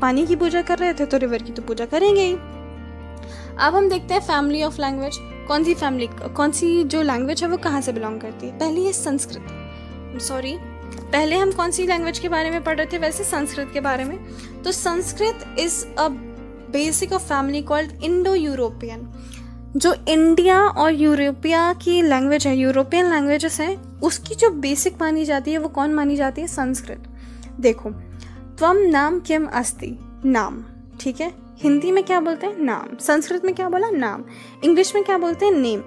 Speaker 1: पानी की पूजा कर रहे थे तो रिवर की तो पूजा करेंगे ही। अब हम देखते हैं फैमिली ऑफ लैंग्वेज। कौन सी जो लैंग्वेज है वो कहाँ से बिलोंग करती है? पहली है संस्कृत। सॉरी, पहले हम कौन सी लैंग्वेज के बारे में पढ़ रहे थे? वैसे संस्कृत के बारे में। तो Sanskrit is a basic of family called Indo European. जो इंडिया और यूरोपिया की लैंग्वेज है, यूरोपियन लैंग्वेजेस हैं, उसकी जो बेसिक मानी जाती है वो कौन मानी जाती है? संस्कृत। देखो, त्वम नाम किम अस्ति, नाम, ठीक है। हिंदी में क्या बोलते हैं? नाम। संस्कृत में क्या बोला? नाम। इंग्लिश में क्या बोलते हैं? नेम।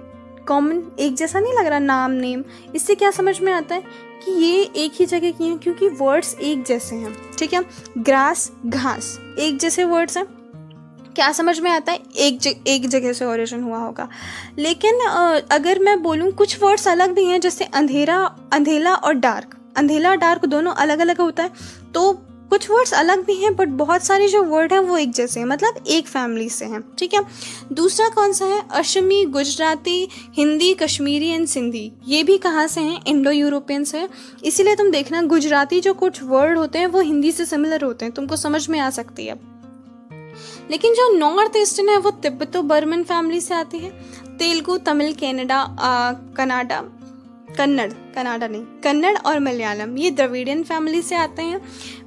Speaker 1: कॉमन, एक जैसा नहीं लग रहा नाम नेम? इससे क्या समझ में आता है कि ये एक ही जगह की हैं, क्योंकि वर्ड्स एक जैसे हैं, ठीक है। ग्रास, घास, एक जैसे वर्ड्स हैं। क्या समझ में आता है? एक जगह से ओरिजिन हुआ होगा। लेकिन अगर मैं बोलूँ कुछ वर्ड्स अलग भी हैं, जैसे अंधेला और डार्क। अंधेला डार्क दोनों अलग अलग होता है, तो कुछ वर्ड्स अलग भी हैं, बट बहुत सारे जो वर्ड हैं वो एक जैसे हैं, मतलब एक फैमिली से हैं, ठीक है। दूसरा कौन सा है? असमी, गुजराती, हिंदी, कश्मीरी एंड सिंधी। ये भी कहाँ से हैं? इंडो यूरोपियन से। इसीलिए तुम देखना गुजराती जो कुछ वर्ड होते हैं वो हिंदी से सिमिलर होते हैं, तुमको समझ में आ सकती है। लेकिन जो नॉर्थ ईस्टर्न है वो तिब्बतो बर्मन फैमिली से आती है। तेलुगु, तमिल, कन्नड़ और मलयालम ये द्रविडियन फैमिली से आते हैं।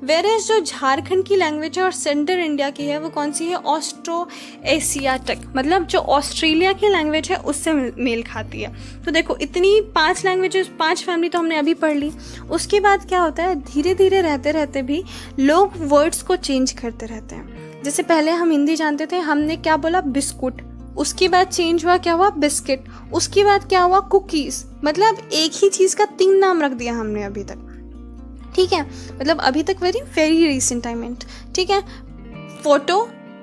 Speaker 1: वेरेज जो झारखंड की लैंग्वेज है और सेंट्रल इंडिया की है वो कौन सी है? ऑस्ट्रो एशियाटिक, मतलब जो ऑस्ट्रेलिया की लैंग्वेज है उससे मेल खाती है। तो देखो, इतनी 5 लैंग्वेजेस, 5 फैमिली तो हमने अभी पढ़ ली। उसके बाद क्या होता है? धीरे धीरे रहते रहते भी लोग वर्ड्स को चेंज करते रहते हैं। जैसे पहले हम हिंदी जानते थे, हमने क्या बोला? बिस्कुट। उसके बाद चेंज हुआ, क्या हुआ? बिस्किट। उसके बाद क्या हुआ? कुकीज। मतलब एक ही चीज का 3 नाम रख दिया हमने अभी तक, ठीक है। मतलब अभी तक वेरी रिसेंट टाइम में, ठीक है। फोटो,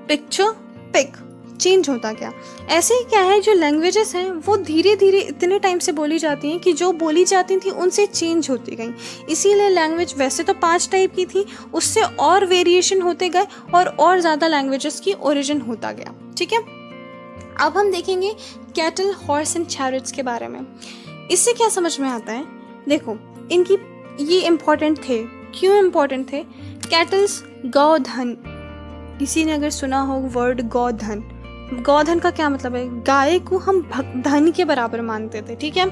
Speaker 1: पिक्चर, पिक, चेंज होता गया। ऐसे ही क्या है, जो लैंग्वेजेस हैं वो धीरे धीरे इतने टाइम से बोली जाती हैं कि जो बोली जाती थी उनसे चेंज होती गई। इसीलिए लैंग्वेज वैसे तो 5 टाइप की थी, उससे और वेरिएशन होते गए और ज़्यादा लैंग्वेजेस की ओरिजिन होता गया, ठीक है। अब हम देखेंगे कैटल, हॉर्स एंड चैरियट्स के बारे में। इससे क्या समझ में आता है? देखो, इनकी ये इम्पोर्टेंट थे। क्यों इम्पोर्टेंट थे? कैटल्स, गौधन। किसी ने अगर सुना हो वर्ड गौधन, गौधन का क्या मतलब है? गाय को हम धन के बराबर मानते थे, ठीक है।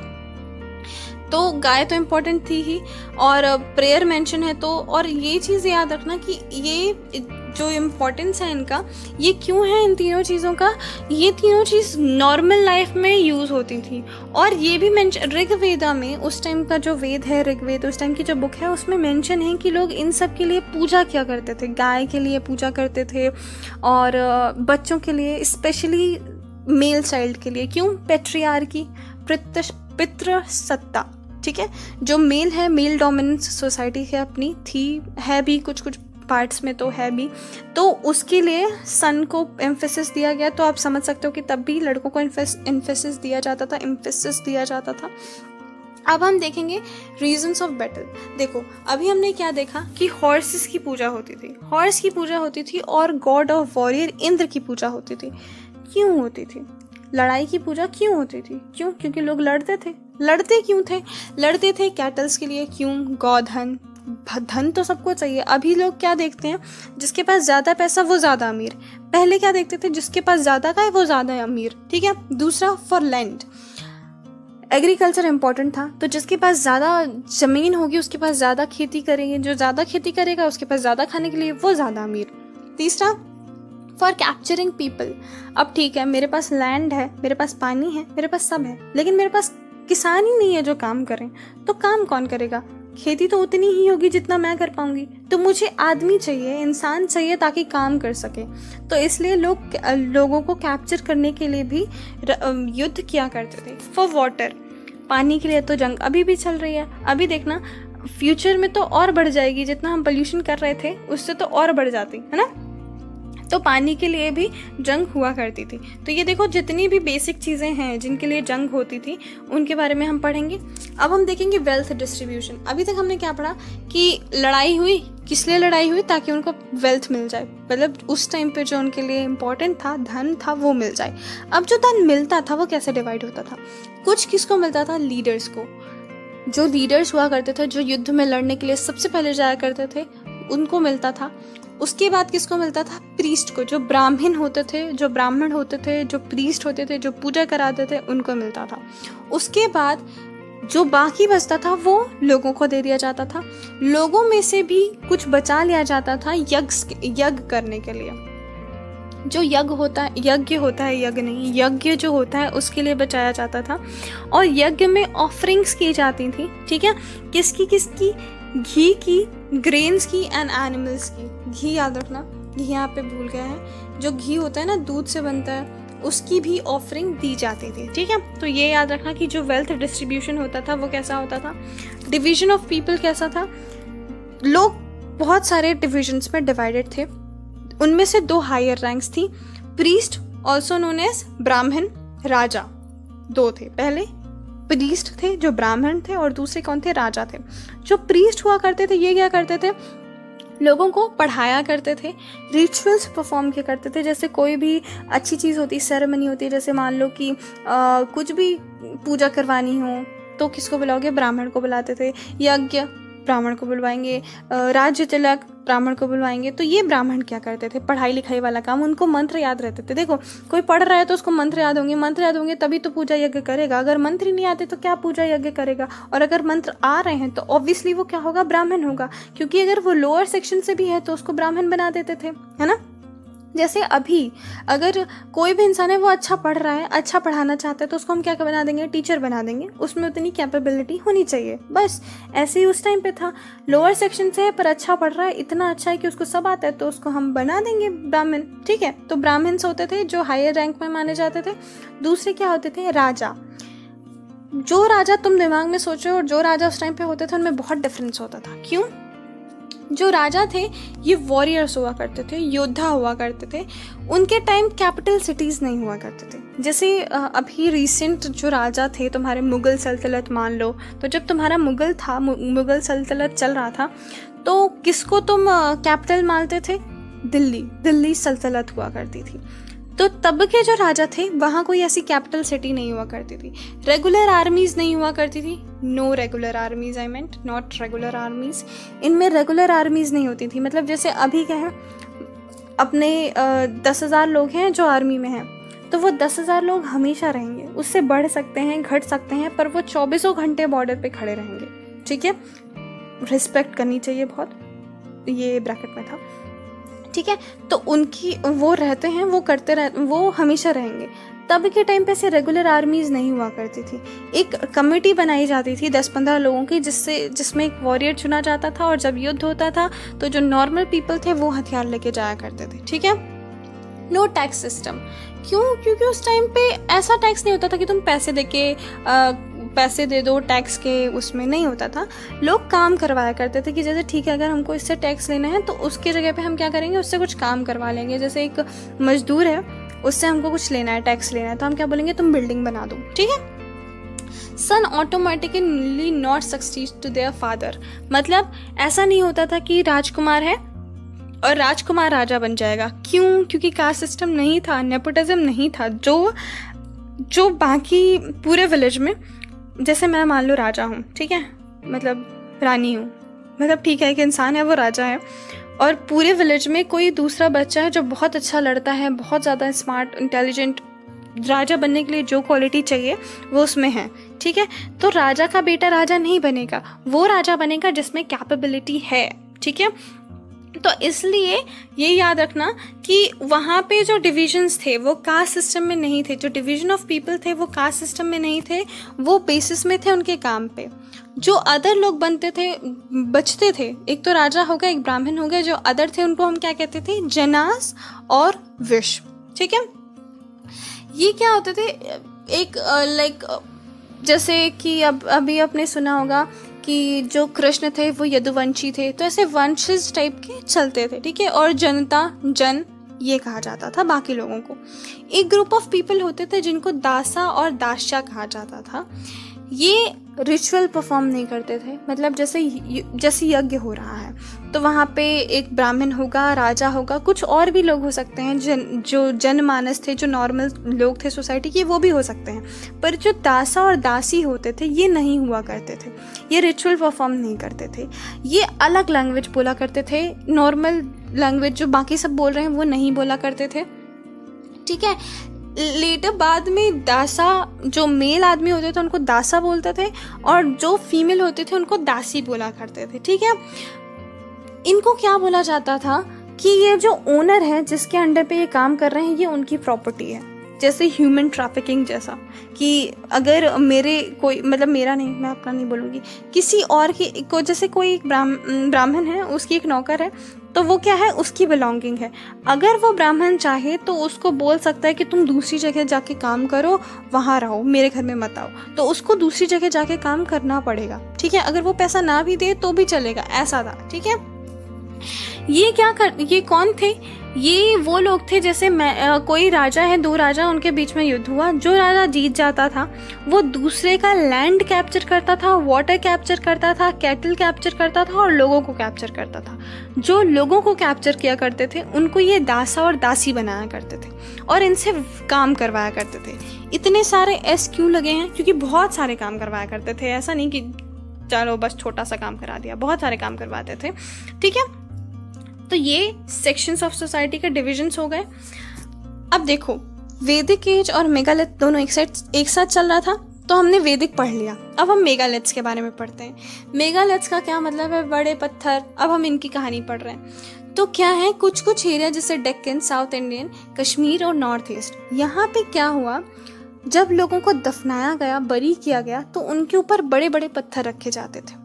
Speaker 1: तो गाय तो इम्पोर्टेंट थी ही, और प्रेयर मेंशन है तो, और ये चीज़ याद रखना कि ये जो इम्पोर्टेंस है इनका, ये क्यों है इन तीनों चीज़ों का? ये तीनों चीज़ नॉर्मल लाइफ में यूज़ होती थी। और ये भी मेंशन ऋग्वेदा में, उस टाइम का जो वेद है ऋग्वेद, उस टाइम की जो बुक है उसमें मेंशन है कि लोग इन सब के लिए पूजा क्या करते थे। गाय के लिए पूजा करते थे, और बच्चों के लिए, स्पेशली मेल चाइल्ड के लिए। क्यों? पेट्रियार्की, पितृ सत्ता, ठीक है। जो मेल है, मेल डोमिनेंस सोसाइटी है अपनी थी, है भी कुछ कुछ पार्ट्स में तो है भी, तो उसके लिए सन को एम्फेसिस दिया गया। तो आप समझ सकते हो कि तब भी लड़कों को एम्फेसिस दिया जाता था। अब हम देखेंगे रीजंस ऑफ बैटल। देखो, अभी हमने क्या देखा कि हॉर्सेस की पूजा होती थी, हॉर्स की पूजा होती थी, और गॉड ऑफ वॉरियर इंद्र की पूजा होती थी। क्यों होती थी? लड़ाई की पूजा क्यों होती थी? क्यों? क्योंकि लोग लड़ते थे। लड़ते क्यों थे? लड़ते थे कैटल्स के लिए। क्यों? गौधन, धन तो सबको चाहिए। अभी लोग क्या देखते हैं? जिसके पास ज़्यादा पैसा वो ज़्यादा अमीर। पहले क्या देखते थे? जिसके पास ज़्यादा का है वो ज़्यादा अमीर, ठीक है। दूसरा, फॉर लैंड। एग्रीकल्चर इंपॉर्टेंट था, तो जिसके पास ज़्यादा ज़मीन होगी उसके पास ज़्यादा खेती करेंगे, जो ज़्यादा खेती करेगा उसके पास ज़्यादा खाने के लिए, वो ज़्यादा अमीर। तीसरा, फॉर कैप्चरिंग पीपल। अब ठीक है, मेरे पास लैंड है, मेरे पास पानी है, मेरे पास सब है, लेकिन मेरे पास किसान ही नहीं है जो काम करें, तो काम कौन करेगा? खेती तो उतनी ही होगी जितना मैं कर पाऊंगी, तो मुझे आदमी चाहिए, इंसान चाहिए ताकि काम कर सके। तो इसलिए लोगों को कैप्चर करने के लिए भी युद्ध किया करते थे। फॉर वाटर, पानी के लिए तो जंग अभी भी चल रही है। अभी देखना, फ्यूचर में तो और बढ़ जाएगी, जितना हम पोल्यूशन कर रहे थे उससे तो और बढ़ जाती है ना। तो पानी के लिए भी जंग हुआ करती थी। तो ये देखो, जितनी भी बेसिक चीज़ें हैं जिनके लिए जंग होती थी उनके बारे में हम पढ़ेंगे। अब हम देखेंगे वेल्थ डिस्ट्रीब्यूशन। अभी तक हमने क्या पढ़ा कि लड़ाई हुई, किस लिए लड़ाई हुई? ताकि उनको वेल्थ मिल जाए, मतलब उस टाइम पे जो उनके लिए इम्पोर्टेंट था, धन था, वो मिल जाए। अब जो धन मिलता था वो कैसे डिवाइड होता था? कुछ किसको मिलता था? लीडर्स को। जो लीडर्स हुआ करते थे, जो युद्ध में लड़ने के लिए सबसे पहले जाया करते थे, उनको मिलता था। उसके बाद किसको मिलता था? प्रीस्ट को। जो ब्राह्मण होते थे, जो प्रीस्ट होते थे, जो पूजा कराते थे, उनको मिलता था। उसके बाद जो बाकी बचता था वो लोगों को दे दिया जाता था। लोगों में से भी कुछ बचा लिया जाता था यज्ञ करने के लिए। जो यज्ञ होता है, यज्ञ जो होता है उसके लिए बचाया जाता था। और यज्ञ में ऑफरिंग्स की जाती थी, ठीक है। किसकी? घी की, ग्रेन्स की एंड एनिमल्स की। घी याद रखना, घी यहाँ पे भूल गया है। जो घी होता है ना, दूध से बनता है, उसकी भी ऑफरिंग दी जाती थी, ठीक है। तो ये याद रखना कि जो वेल्थ डिस्ट्रीब्यूशन होता था वो कैसा होता था। डिवीजन ऑफ पीपल कैसा था? लोग बहुत सारे डिविजन्स में डिवाइडेड थे। उनमें से 2 हायर रैंक्स थी, प्रीस्ट ऑल्सो नोन एज ब्राह्मण, राजा। 2 थे, पहले प्रीस्ट थे जो ब्राह्मण थे और दूसरे कौन थे? राजा थे। जो प्रीस्ट हुआ करते थे ये क्या करते थे? लोगों को पढ़ाया करते थे, रिचुअल्स परफॉर्म किया करते थे। जैसे कोई भी अच्छी चीज़ होती, सेरेमनी होती, जैसे मान लो कि कुछ भी पूजा करवानी हो तो किसको बुलाओगे? ब्राह्मण को बुलाते थे। यज्ञ, ब्राह्मण को बुलवाएंगे। राज्य तिलक, ब्राह्मण को बुलवाएंगे। तो ये ब्राह्मण क्या करते थे? पढ़ाई लिखाई वाला काम। उनको मंत्र याद रहते थे। देखो, कोई पढ़ रहा है तो उसको मंत्र याद होंगे तभी तो पूजा यज्ञ करेगा। अगर मंत्र ही नहीं आते तो क्या पूजा यज्ञ करेगा? और अगर मंत्र आ रहे हैं तो ऑब्वियसली वो क्या होगा? ब्राह्मण होगा। क्योंकि अगर वो लोअर सेक्शन से भी है तो उसको ब्राह्मण बना देते थे, है ना। जैसे अभी अगर कोई भी इंसान है वो अच्छा पढ़ रहा है, अच्छा पढ़ाना चाहता है, तो उसको हम क्या बना देंगे? टीचर बना देंगे। उसमें उतनी कैपेबिलिटी होनी चाहिए, बस। ऐसे ही उस टाइम पे था, लोअर सेक्शन से है पर अच्छा पढ़ रहा है, इतना अच्छा है कि उसको सब आता है, तो उसको हम बना देंगे ब्राह्मण, ठीक है। तो ब्राह्मण्स होते थे जो हायर रैंक में माने जाते थे। दूसरे क्या होते थे? राजा। जो राजा तुम दिमाग में सोचो और जो राजा उस टाइम पे होते थे उनमें बहुत डिफरेंस होता था। क्यों? जो राजा थे ये वॉरियर्स हुआ करते थे, योद्धा हुआ करते थे। उनके टाइम कैपिटल सिटीज़ नहीं हुआ करते थे। जैसे अभी रिसेंट जो राजा थे, तुम्हारे मुग़ल सल्तनत मान लो, तो जब तुम्हारा मुग़ल सल्तनत चल रहा था तो किसको तुम कैपिटल मानते थे? दिल्ली सल्तनत हुआ करती थी। तो तब के जो राजा थे वहाँ कोई ऐसी कैपिटल सिटी नहीं हुआ करती थी। रेगुलर आर्मीज नहीं हुआ करती थी। No regular armies, I meant not regular armies. इनमें रेगुलर आर्मीज नहीं होती थी। मतलब जैसे अभी क्या है, अपने 10,000 लोग हैं जो आर्मी में हैं, तो वो 10,000 लोग हमेशा रहेंगे। उससे बढ़ सकते हैं, घट सकते हैं, पर वो 24 घंटे बॉर्डर पे खड़े रहेंगे, ठीक है। रिस्पेक्ट करनी चाहिए बहुत, ये ब्रैकेट में था, ठीक है। तो उनकी वो रहते हैं, वो हमेशा रहेंगे। तब के टाइम पे ऐसे रेगुलर आर्मीज नहीं हुआ करती थी। एक कमेटी बनाई जाती थी 10-15 लोगों की, जिसमें एक वॉरियर चुना जाता था, और जब युद्ध होता था तो जो नॉर्मल पीपल थे वो हथियार लेके जाया करते थे, ठीक है। No tax system. क्यों? क्योंकि उस टाइम पे ऐसा टैक्स नहीं होता था कि तुम पैसे दे दो टैक्स के, उसमें नहीं होता था। लोग काम करवाया करते थे कि जैसे ठीक है, अगर हमको इससे टैक्स लेना है तो उसकी जगह पे हम क्या करेंगे? उससे कुछ काम करवा लेंगे। जैसे एक मजदूर है, उससे हमको कुछ लेना है, टैक्स लेना है, तो हम क्या बोलेंगे? तुम बिल्डिंग बना दो, ठीक है। Son automatically not succeed to their father. मतलब ऐसा नहीं होता था कि राजकुमार है और राजकुमार राजा बन जाएगा। क्यों? क्योंकि कास्ट सिस्टम नहीं था, नेपोटिज्म नहीं था। जो बाकी पूरे विलेज में, जैसे मैं मान लो राजा हूँ, ठीक है, मतलब रानी हूँ, मतलब ठीक है, एक इंसान है वो राजा है, और पूरे विलेज में कोई दूसरा बच्चा है जो बहुत अच्छा लड़ता है, बहुत ज़्यादा स्मार्ट, इंटेलिजेंट, राजा बनने के लिए जो क्वालिटी चाहिए वो उसमें है। ठीक है। तो राजा का बेटा राजा नहीं बनेगा, वो राजा बनेगा जिसमें कैपेबिलिटी है, ठीक है। तो इसलिए ये याद रखना कि वहाँ पे जो डिविजन्स थे वो कास्ट सिस्टम में नहीं थे, जो डिवीजन ऑफ पीपल थे वो कास्ट सिस्टम में नहीं थे, वो बेसिस में थे उनके काम पे। जो अदर लोग बनते थे, बचते थे, एक तो राजा हो गया, एक ब्राह्मण हो गया, जो अदर थे उनको हम क्या कहते थे, जनास और विश, ठीक है। ये क्या होते थे, एक लाइक जैसे कि अब अभी आपने सुना होगा कि जो कृष्ण थे वो यदुवंशी थे, तो ऐसे वंशज टाइप के चलते थे, ठीक है। और जनता, जन ये कहा जाता था बाकी लोगों को। एक ग्रुप ऑफ पीपल होते थे जिनको दासा और दास्या कहा जाता था। ये रिचुअल परफॉर्म नहीं करते थे, मतलब जैसे यज्ञ हो रहा है तो वहाँ पे एक ब्राह्मण होगा, राजा होगा, कुछ और भी लोग हो सकते हैं, जो जनमानस थे, जो नॉर्मल लोग थे सोसाइटी के, वो भी हो सकते हैं। पर जो दासा और दासी होते थे ये नहीं हुआ करते थे, ये रिचुअल परफॉर्म नहीं करते थे, ये अलग लैंग्वेज बोला करते थे, नॉर्मल लैंग्वेज जो बाकी सब बोल रहे हैं वो नहीं बोला करते थे, ठीक है। लेटर बाद में दासा, जो मेल आदमी होते थे उनको दासा बोलते थे, और जो फीमेल होते थे उनको दासी बोला करते थे, ठीक है। इनको क्या बोला जाता था कि ये जो ओनर है जिसके अंडर पे ये काम कर रहे हैं ये उनकी प्रॉपर्टी है, जैसे ह्यूमन ट्रैफिकिंग जैसा, कि अगर मेरे कोई, मतलब मेरा नहीं, मैं अपना नहीं बोलूँगी, किसी और की जैसे कोई एक ब्राह्मण है, उसकी एक नौकर है, तो वो क्या है, उसकी बिलोंगिंग है। अगर वो ब्राह्मण चाहे तो उसको बोल सकता है कि तुम दूसरी जगह जाके काम करो, वहाँ रहो, मेरे घर में मत आओ, तो उसको दूसरी जगह जाके काम करना पड़ेगा, ठीक है। अगर वो पैसा ना भी दे तो भी चलेगा, ऐसा था, ठीक है। ये कौन थे, ये वो लोग थे, जैसे कोई राजा है, दो राजा, उनके बीच में युद्ध हुआ, जो राजा जीत जाता था वो दूसरे का लैंड कैप्चर करता था, वाटर कैप्चर करता था, कैटल कैप्चर करता था और लोगों को कैप्चर करता था। जो लोगों को कैप्चर किया करते थे उनको ये दासा और दासी बनाया करते थे और इनसे काम करवाया करते थे। इतने सारे एस क्यों लगे हैं, क्योंकि बहुत सारे काम करवाया करते थे, ऐसा नहीं कि चलो बस छोटा सा काम करा दिया, बहुत सारे काम करवाते थे, ठीक है। तो ये सेक्शंस ऑफ सोसाइटी के डिविजन्स हो गए। अब देखो, वैदिक एज और मेगालिथ दोनों एक साथ चल रहा था, तो हमने वैदिक पढ़ लिया। अब हम मेगालिथ्स के बारे में पढ़ते हैं। मेगालिथ्स का क्या मतलब है, बड़े पत्थर। अब हम इनकी कहानी पढ़ रहे हैं। तो क्या है, कुछ एरिया जैसे डेक्कन, साउथ इंडियन, कश्मीर और नॉर्थ ईस्ट, यहाँ पे क्या हुआ, जब लोगों को दफनाया गया, बरी किया गया, तो उनके ऊपर बड़े बड़े पत्थर रखे जाते थे,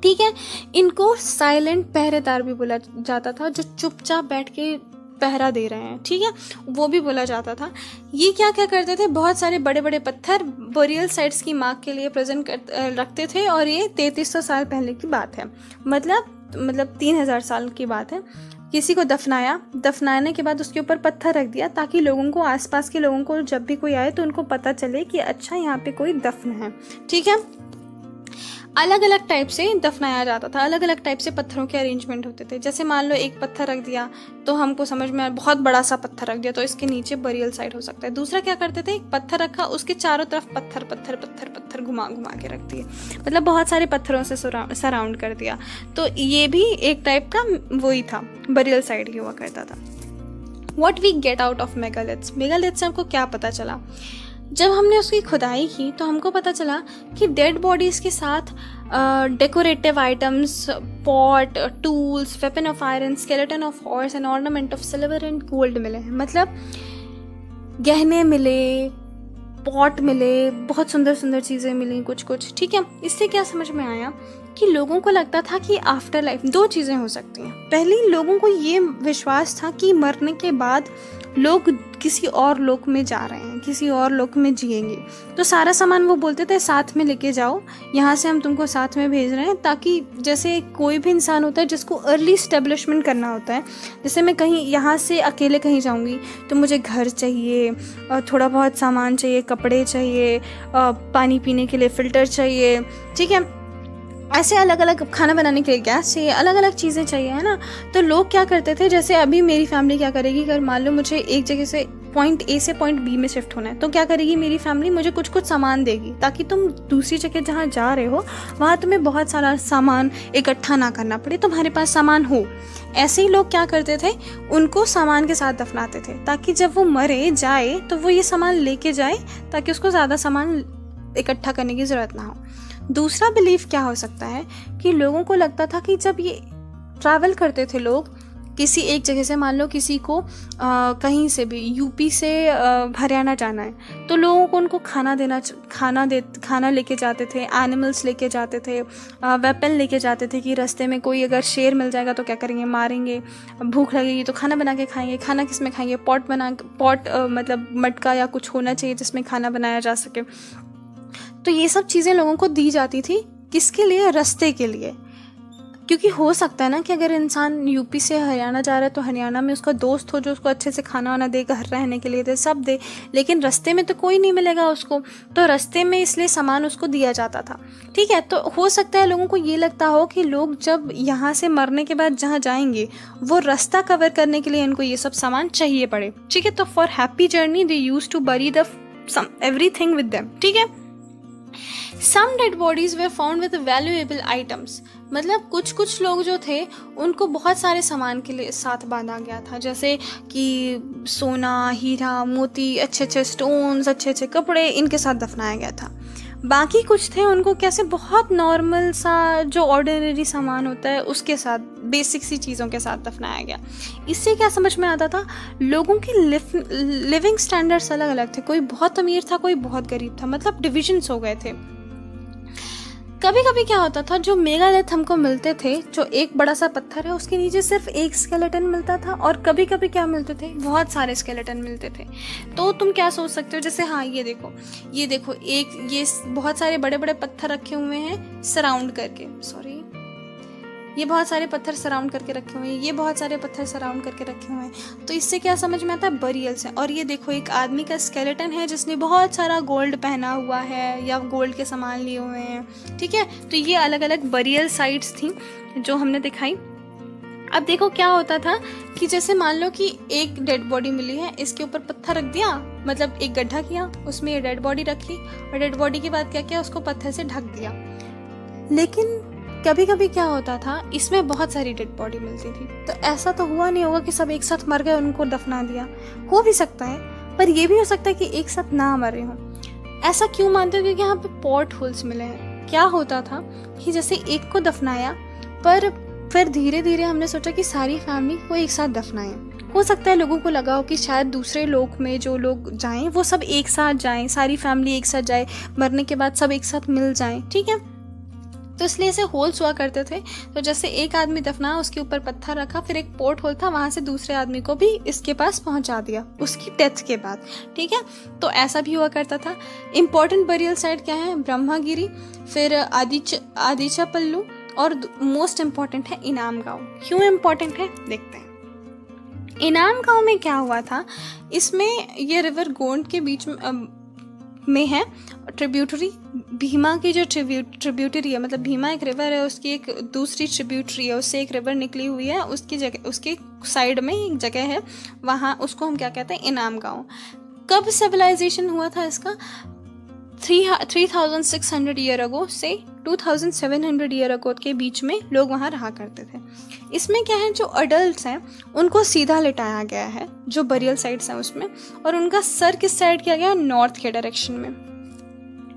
Speaker 1: ठीक है। इनको साइलेंट पहरेदार भी बोला जाता था, जो चुपचाप बैठ के पहरा दे रहे हैं, ठीक है, वो भी बोला जाता था। ये क्या करते थे, बहुत सारे बड़े बड़े पत्थर बोरियल साइट्स की मार्क के लिए प्रेजेंट रखते थे, और ये 3300 साल पहले की बात है, मतलब 3000 साल की बात है। किसी को दफनाने के बाद उसके ऊपर पत्थर रख दिया, ताकि लोगों को, आसपास के लोगों को जब भी कोई आए तो उनको पता चले कि अच्छा यहाँ पे कोई दफन है, ठीक है। अलग अलग टाइप से दफनाया जाता था, अलग अलग टाइप से पत्थरों के अरेंजमेंट होते थे। जैसे मान लो एक पत्थर रख दिया तो हमको समझ में आया, बहुत बड़ा सा पत्थर रख दिया तो इसके नीचे बरियल साइड हो सकता है। दूसरा क्या करते थे, एक पत्थर रखा, उसके चारों तरफ पत्थर पत्थर पत्थर पत्थर घुमा घुमा के रख दिए, मतलब बहुत सारे पत्थरों से सराउंड कर दिया। तो ये भी एक टाइप का वही था, बरियल साइड ही हुआ करता था। What we get out of megaliths, megaliths से हमको क्या पता चला, जब हमने उसकी खुदाई की तो हमको पता चला कि डेड बॉडीज़ के साथ decorative items, pot, tools, weapon of iron, skeleton of horse and ornament of silver and gold मिले हैं। मतलब गहने मिले, पॉट मिले, बहुत सुंदर सुंदर चीज़ें मिली कुछ, ठीक है। इससे क्या समझ में आया कि लोगों को लगता था कि आफ्टर लाइफ दो चीज़ें हो सकती हैं। पहली, लोगों को ये विश्वास था कि मरने के बाद लोग किसी और लोक में जा रहे हैं, किसी और लोक में जिएंगे, तो सारा सामान वो बोलते थे साथ में लेके जाओ, यहाँ से हम तुमको साथ में भेज रहे हैं, ताकि जैसे कोई भी इंसान होता है जिसको अर्ली स्टेब्लिशमेंट करना होता है, जैसे मैं कहीं यहाँ से अकेले कहीं जाऊँगी तो मुझे घर चाहिए, थोड़ा बहुत सामान चाहिए, कपड़े चाहिए, पानी पीने के लिए फ़िल्टर चाहिए, ठीक है, ऐसे अलग अलग, खाना बनाने के लिए गैस चाहिए, अलग अलग चीज़ें चाहिए, है ना। तो लोग क्या करते थे, जैसे अभी मेरी फैमिली क्या करेगी, अगर मान लो मुझे एक जगह से पॉइंट ए से पॉइंट बी में शिफ्ट होना है, तो क्या करेगी मेरी फैमिली, मुझे कुछ सामान देगी, ताकि तुम दूसरी जगह जहाँ जा रहे हो वहाँ तुम्हें बहुत सारा सामान इकट्ठा ना करना पड़े, तुम्हारे पास सामान हो। ऐसे ही लोग क्या करते थे, उनको सामान के साथ दफनाते थे, ताकि जब वो मरे जाए तो वो ये सामान लेके जाए, ताकि उसको ज़्यादा सामान इकट्ठा करने की ज़रूरत ना हो। दूसरा बिलीफ क्या हो सकता है कि लोगों को लगता था कि जब ये ट्रैवल करते थे लोग किसी एक जगह से, मान लो किसी को कहीं से भी यूपी से हरियाणा जाना है, तो लोगों को उनको खाना लेके जाते थे, एनिमल्स लेके जाते थे, वेपन लेके जाते थे कि रास्ते में कोई अगर शेर मिल जाएगा तो क्या करेंगे, मारेंगे। भूख लगेगी तो खाना बना के खाएंगे। खाना किस में खाएंगे, पॉट मतलब मटका या कुछ होना चाहिए जिसमें खाना बनाया जा सके। तो ये सब चीज़ें लोगों को दी जाती थी, किसके लिए, रास्ते के लिए। क्योंकि हो सकता है ना कि अगर इंसान यूपी से हरियाणा जा रहा है तो हरियाणा में उसका दोस्त हो जो उसको अच्छे से खाना वाना दे, घर रहने के लिए दे, सब दे, लेकिन रास्ते में तो कोई नहीं मिलेगा उसको, तो रास्ते में इसलिए सामान उसको दिया जाता था। ठीक है, तो हो सकता है लोगों को ये लगता हो कि लोग जब यहाँ से मरने के बाद जहाँ जाएंगे वो रास्ता कवर करने के लिए इनको ये सब सामान चाहिए पड़े। ठीक है, तो for happy journey they use to bury the everything with them. ठीक है, Some dead bodies were found with valuable items। मतलब कुछ लोग जो थे उनको बहुत सारे सामान के लिए साथ बांधा गया था, जैसे कि सोना, हीरा, मोती, अच्छे स्टोन्स, अच्छे कपड़े, इनके साथ दफनाया गया था। बाकी कुछ थे उनको कैसे बहुत नॉर्मल सा जो ऑर्डिनरी सामान होता है उसके साथ, बेसिक सी चीज़ों के साथ दफनाया गया। इससे क्या समझ में आता था, लोगों की लिविंग स्टैंडर्ड्स अलग अलग थे। कोई बहुत अमीर था, कोई बहुत गरीब था, मतलब डिविजन्स हो गए थे। कभी कभी क्या होता था, जो मेगालिथ हमको मिलते थे, जो एक बड़ा सा पत्थर है उसके नीचे सिर्फ एक स्केलेटन मिलता था, और कभी कभी क्या मिलते थे, बहुत सारे स्केलेटन मिलते थे। तो तुम क्या सोच सकते हो, जैसे हाँ ये देखो ये बहुत सारे बड़े बड़े पत्थर रखे हुए हैं सराउंड करके, ये बहुत सारे पत्थर सराउंड करके रखे हुए हैं, ये बहुत सारे पत्थर सराउंड करके रखे हुए हैं। तो इससे क्या समझ में आता है, बरियल्स हैं। और ये देखो एक आदमी का स्केलेटन है जिसने बहुत सारा गोल्ड पहना हुआ है या गोल्ड के सामान लिए हुए हैं। ठीक है, तो ये अलग अलग बरियल साइट्स थी जो हमने दिखाई। अब देखो क्या होता था कि जैसे मान लो कि एक डेड बॉडी मिली है, इसके ऊपर पत्थर रख दिया, मतलब एक गड्ढा किया, उसमें ये डेड बॉडी रखी, और डेड बॉडी के बाद क्या किया, उसको पत्थर से ढक दिया। लेकिन कभी कभी क्या होता था, इसमें बहुत सारी डेड बॉडी मिलती थी, तो ऐसा तो हुआ नहीं होगा कि सब एक साथ मर गए, उनको दफना दिया। हो भी सकता है, पर यह भी हो सकता है कि एक साथ ना मरे हों। ऐसा क्यों मानते हो, क्योंकि यहाँ पे पॉट होल्स मिले हैं। क्या होता था कि जैसे एक को दफनाया, पर फिर धीरे धीरे हमने सोचा कि सारी फैमिली को एक साथ दफनाएं। हो सकता है लोगों को लगा हो कि शायद दूसरे लोक में जो लोग जाएं वो सब एक साथ जाएं, सारी फैमिली एक साथ जाए, मरने के बाद सब एक साथ मिल जाएं। ठीक है, तो इसलिए ऐसे होल्स हुआ करते थे। तो जैसे एक आदमी दफना, उसके ऊपर पत्थर रखा, फिर एक पोर्ट होल था, वहां से दूसरे आदमी को भी इसके पास पहुंचा दिया उसकी डेथ के बाद। ठीक है, तो ऐसा भी हुआ करता था। इंपॉर्टेंट बरियल साइट क्या है, ब्रह्मागिरी, फिर आदिचापल्लू, और मोस्ट इम्पॉर्टेंट है इनाम गांव। क्यों इम्पॉर्टेंट है, देखते हैं। इनाम गांव में क्या हुआ था, इसमें ये रिवर गोंड के बीच में है, ट्रिब्यूटरी भीमा की जो ट्रिब्यूटरी है, मतलब भीमा एक रिवर है, उसकी एक दूसरी ट्रिब्यूटरी है, उससे एक रिवर निकली हुई है, उसकी जगह, उसके साइड में एक जगह है, वहाँ उसको हम क्या कहते हैं, इनाम गांव। कब सिविलाइजेशन हुआ था इसका, 3600 ईयर अगो से 2700 ईयर अगो के बीच में लोग वहाँ रहा करते थे। इसमें क्या है, जो अडल्ट्स हैं उनको सीधा लिटाया गया है, जो बरियल साइट्स हैं उसमें, और उनका सर किस साइड किया गया, नॉर्थ के डायरेक्शन में।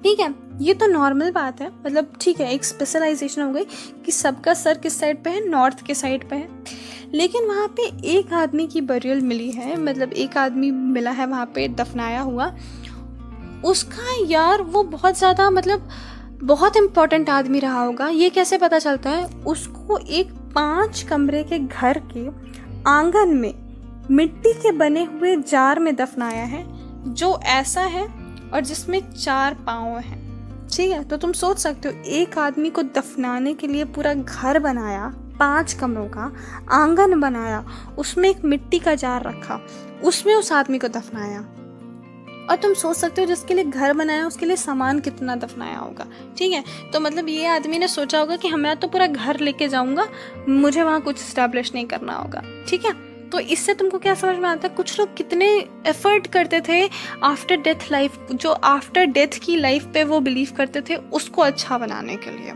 Speaker 1: ठीक है, ये तो नॉर्मल बात है, मतलब ठीक है, एक स्पेशलाइजेशन हो गई कि सबका सर किस साइड पे है, नॉर्थ के साइड पे है। लेकिन वहाँ पे एक आदमी की बरियल मिली है, मतलब एक आदमी मिला है वहाँ पे दफनाया हुआ, उसका यार वो बहुत ज़्यादा, मतलब बहुत इम्पोर्टेंट आदमी रहा होगा। ये कैसे पता चलता है, उसको एक 5 कमरे के घर के आंगन में मिट्टी के बने हुए जार में दफनाया है, जो ऐसा है और जिसमें 4 पाँव हैं। ठीक है, तो तुम सोच सकते हो एक आदमी को दफनाने के लिए पूरा घर बनाया, 5 कमरों का आंगन बनाया, उसमें एक मिट्टी का जार रखा, उसमें उस आदमी को दफनाया। और तुम सोच सकते हो जिसके लिए घर बनाया उसके लिए सामान कितना दफनाया होगा। ठीक है, तो मतलब ये आदमी ने सोचा होगा कि मैं तो पूरा घर लेके जाऊंगा, मुझे वहाँ कुछ स्टैब्लिश नहीं करना होगा। ठीक है, तो इससे तुमको क्या समझ में आता है, कुछ लोग कितने एफर्ट करते थे आफ्टर डेथ लाइफ, जो आफ्टर डेथ की लाइफ पे वो बिलीव करते थे, उसको अच्छा बनाने के लिए।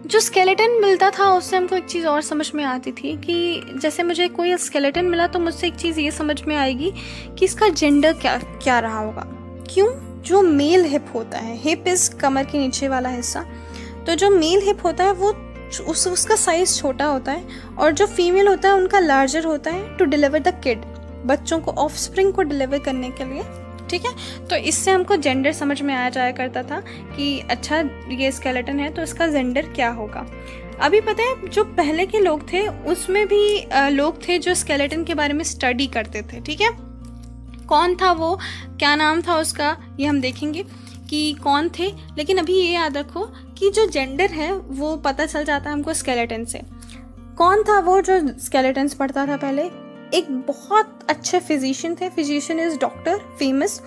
Speaker 1: जो स्केलेटन मिलता था उससे हमको एक चीज़ और समझ में आती थी कि जैसे मुझे कोई स्केलेटन मिला तो मुझसे एक चीज़ ये समझ में आएगी कि इसका जेंडर क्या रहा होगा। क्यों? जो मेल हिप होता है, हिप इज कमर के नीचे वाला हिस्सा, तो जो मेल हिप होता है वो उसका साइज छोटा होता है और जो फीमेल होता है उनका लार्जर होता है टू डिलीवर द किड, बच्चों को, ऑफस्प्रिंग को डिलीवर करने के लिए। ठीक है, तो इससे हमको जेंडर समझ में आ जाया करता था कि अच्छा ये स्केलेटन है तो इसका जेंडर क्या होगा। अभी पता है जो पहले के लोग थे उसमें भी लोग थे जो स्केलेटन के बारे में स्टडी करते थे। ठीक है, कौन था वो, क्या नाम था उसका, ये हम देखेंगे कि कौन थे। लेकिन अभी ये याद रखो कि जो जेंडर है वो पता चल जाता है हमको स्केलेटन से। कौन था वो जो स्केलेटन्स पढ़ता था पहले? एक बहुत अच्छे फिजिशियन थे, फिजिशियन इज डॉक्टर, फेमस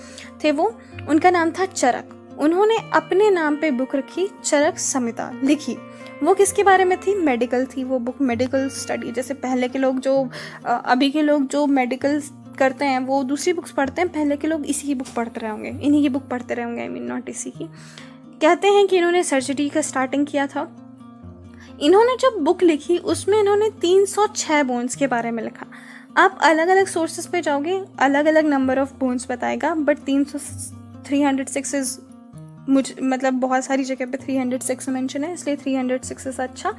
Speaker 1: थे वो, उनका नाम था चरक। उन्होंने अपने नाम पे बुक रखी, चरक संहिता लिखी। वो किसके बारे में थी? मेडिकल थी वो बुक, मेडिकल स्टडी। जैसे पहले के लोग जो अभी के लोग जो मेडिकल करते हैं वो दूसरी बुक्स पढ़ते हैं, पहले के लोग इसी की बुक पढ़ते रहे होंगे, इन्हीं की बुक पढ़ते रहे होंगे, आई मीन नॉट इसी की। कहते हैं कि इन्होंने सर्जरी का स्टार्टिंग किया था। इन्होंने जब बुक लिखी उसमें इन्होंने 306 बोन्स के बारे में लिखा। आप अलग अलग सोर्सेस पे जाओगे, अलग अलग नंबर ऑफ बोन्स बताएगा, बट 306 इज मतलब बहुत सारी जगह पे 306 मेंशन है, इसलिए 306 से अच्छा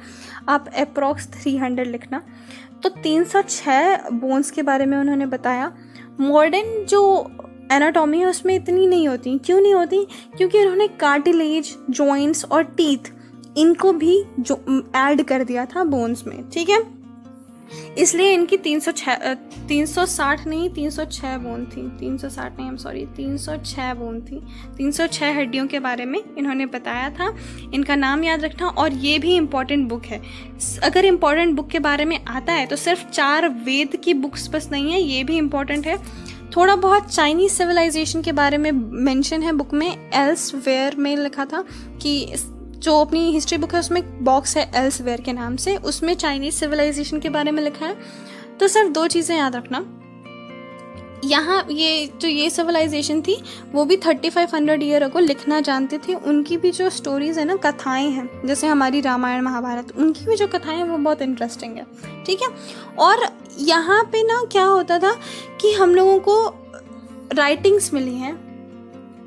Speaker 1: आप अप्रॉक्स 300 लिखना। तो 306 बोन्स के बारे में उन्होंने बताया। मॉडर्न जो एनाटॉमी है उसमें इतनी नहीं होती। क्यों नहीं होती? क्योंकि उन्होंने कार्टिलेज, जॉइंट्स और टीथ इनको भी जो ऐड कर दिया था बोन्स में। ठीक है, इसलिए इनकी 360 नहीं 306 बोन थी, 360 नहीं, आई एम सॉरी, 306 बोन थी। 306 हड्डियों के बारे में इन्होंने बताया था। इनका नाम याद रखना। और ये भी इम्पॉर्टेंट बुक है। अगर इम्पॉर्टेंट बुक के बारे में आता है तो सिर्फ 4 वेद की बुक्स बस नहीं है, ये भी इम्पॉर्टेंट है। थोड़ा बहुत चाइनीज सिविलाइजेशन के बारे में मेंशन है बुक में, एल्सवेयर में लिखा था कि जो अपनी हिस्ट्री बुक है उसमें बॉक्स है एल्सवेयर के नाम से, उसमें चाइनीज सिविलाइजेशन के बारे में लिखा है। तो सिर्फ 2 चीज़ें याद रखना, यहाँ ये सिविलाइजेशन थी वो भी 3500 ईयर अगो लिखना जानती थी। उनकी भी जो स्टोरीज है ना, कथाएं हैं, जैसे हमारी रामायण महाभारत, उनकी भी जो कथाएं हैं वो बहुत इंटरेस्टिंग है। ठीक है, और यहाँ पे ना क्या होता था कि हम लोगों को राइटिंग्स मिली हैं,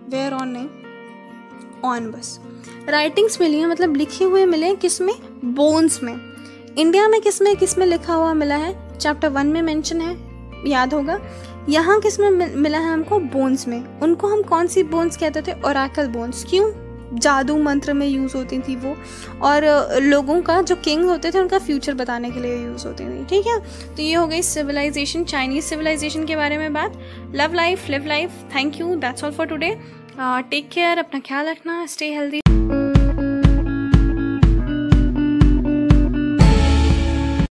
Speaker 1: वेयर ऑन नहीं ऑन, बस राइटिंग्स मिली हैं, मतलब लिखे हुए मिले, किसमें? बोन्स में। इंडिया में किसमें लिखा हुआ मिला है? चैप्टर 1 में मेंशन है, याद होगा। यहाँ किसमें मिला है हमको? बोन्स में। उनको हम कौन सी बोन्स कहते थे? Oracle bones. क्यों? जादू मंत्र में यूज़ होती थी वो, और लोगों का जो किंग होते थे उनका फ्यूचर बताने के लिए यूज़ होती थी। ठीक है, तो ये हो गई सिविलाइजेशन, चाइनीज सिविलाइजेशन के बारे में बात। Love life, live life. Thank you, that's all for today. Take care, अपना ख्याल रखना, स्टे हेल्दी।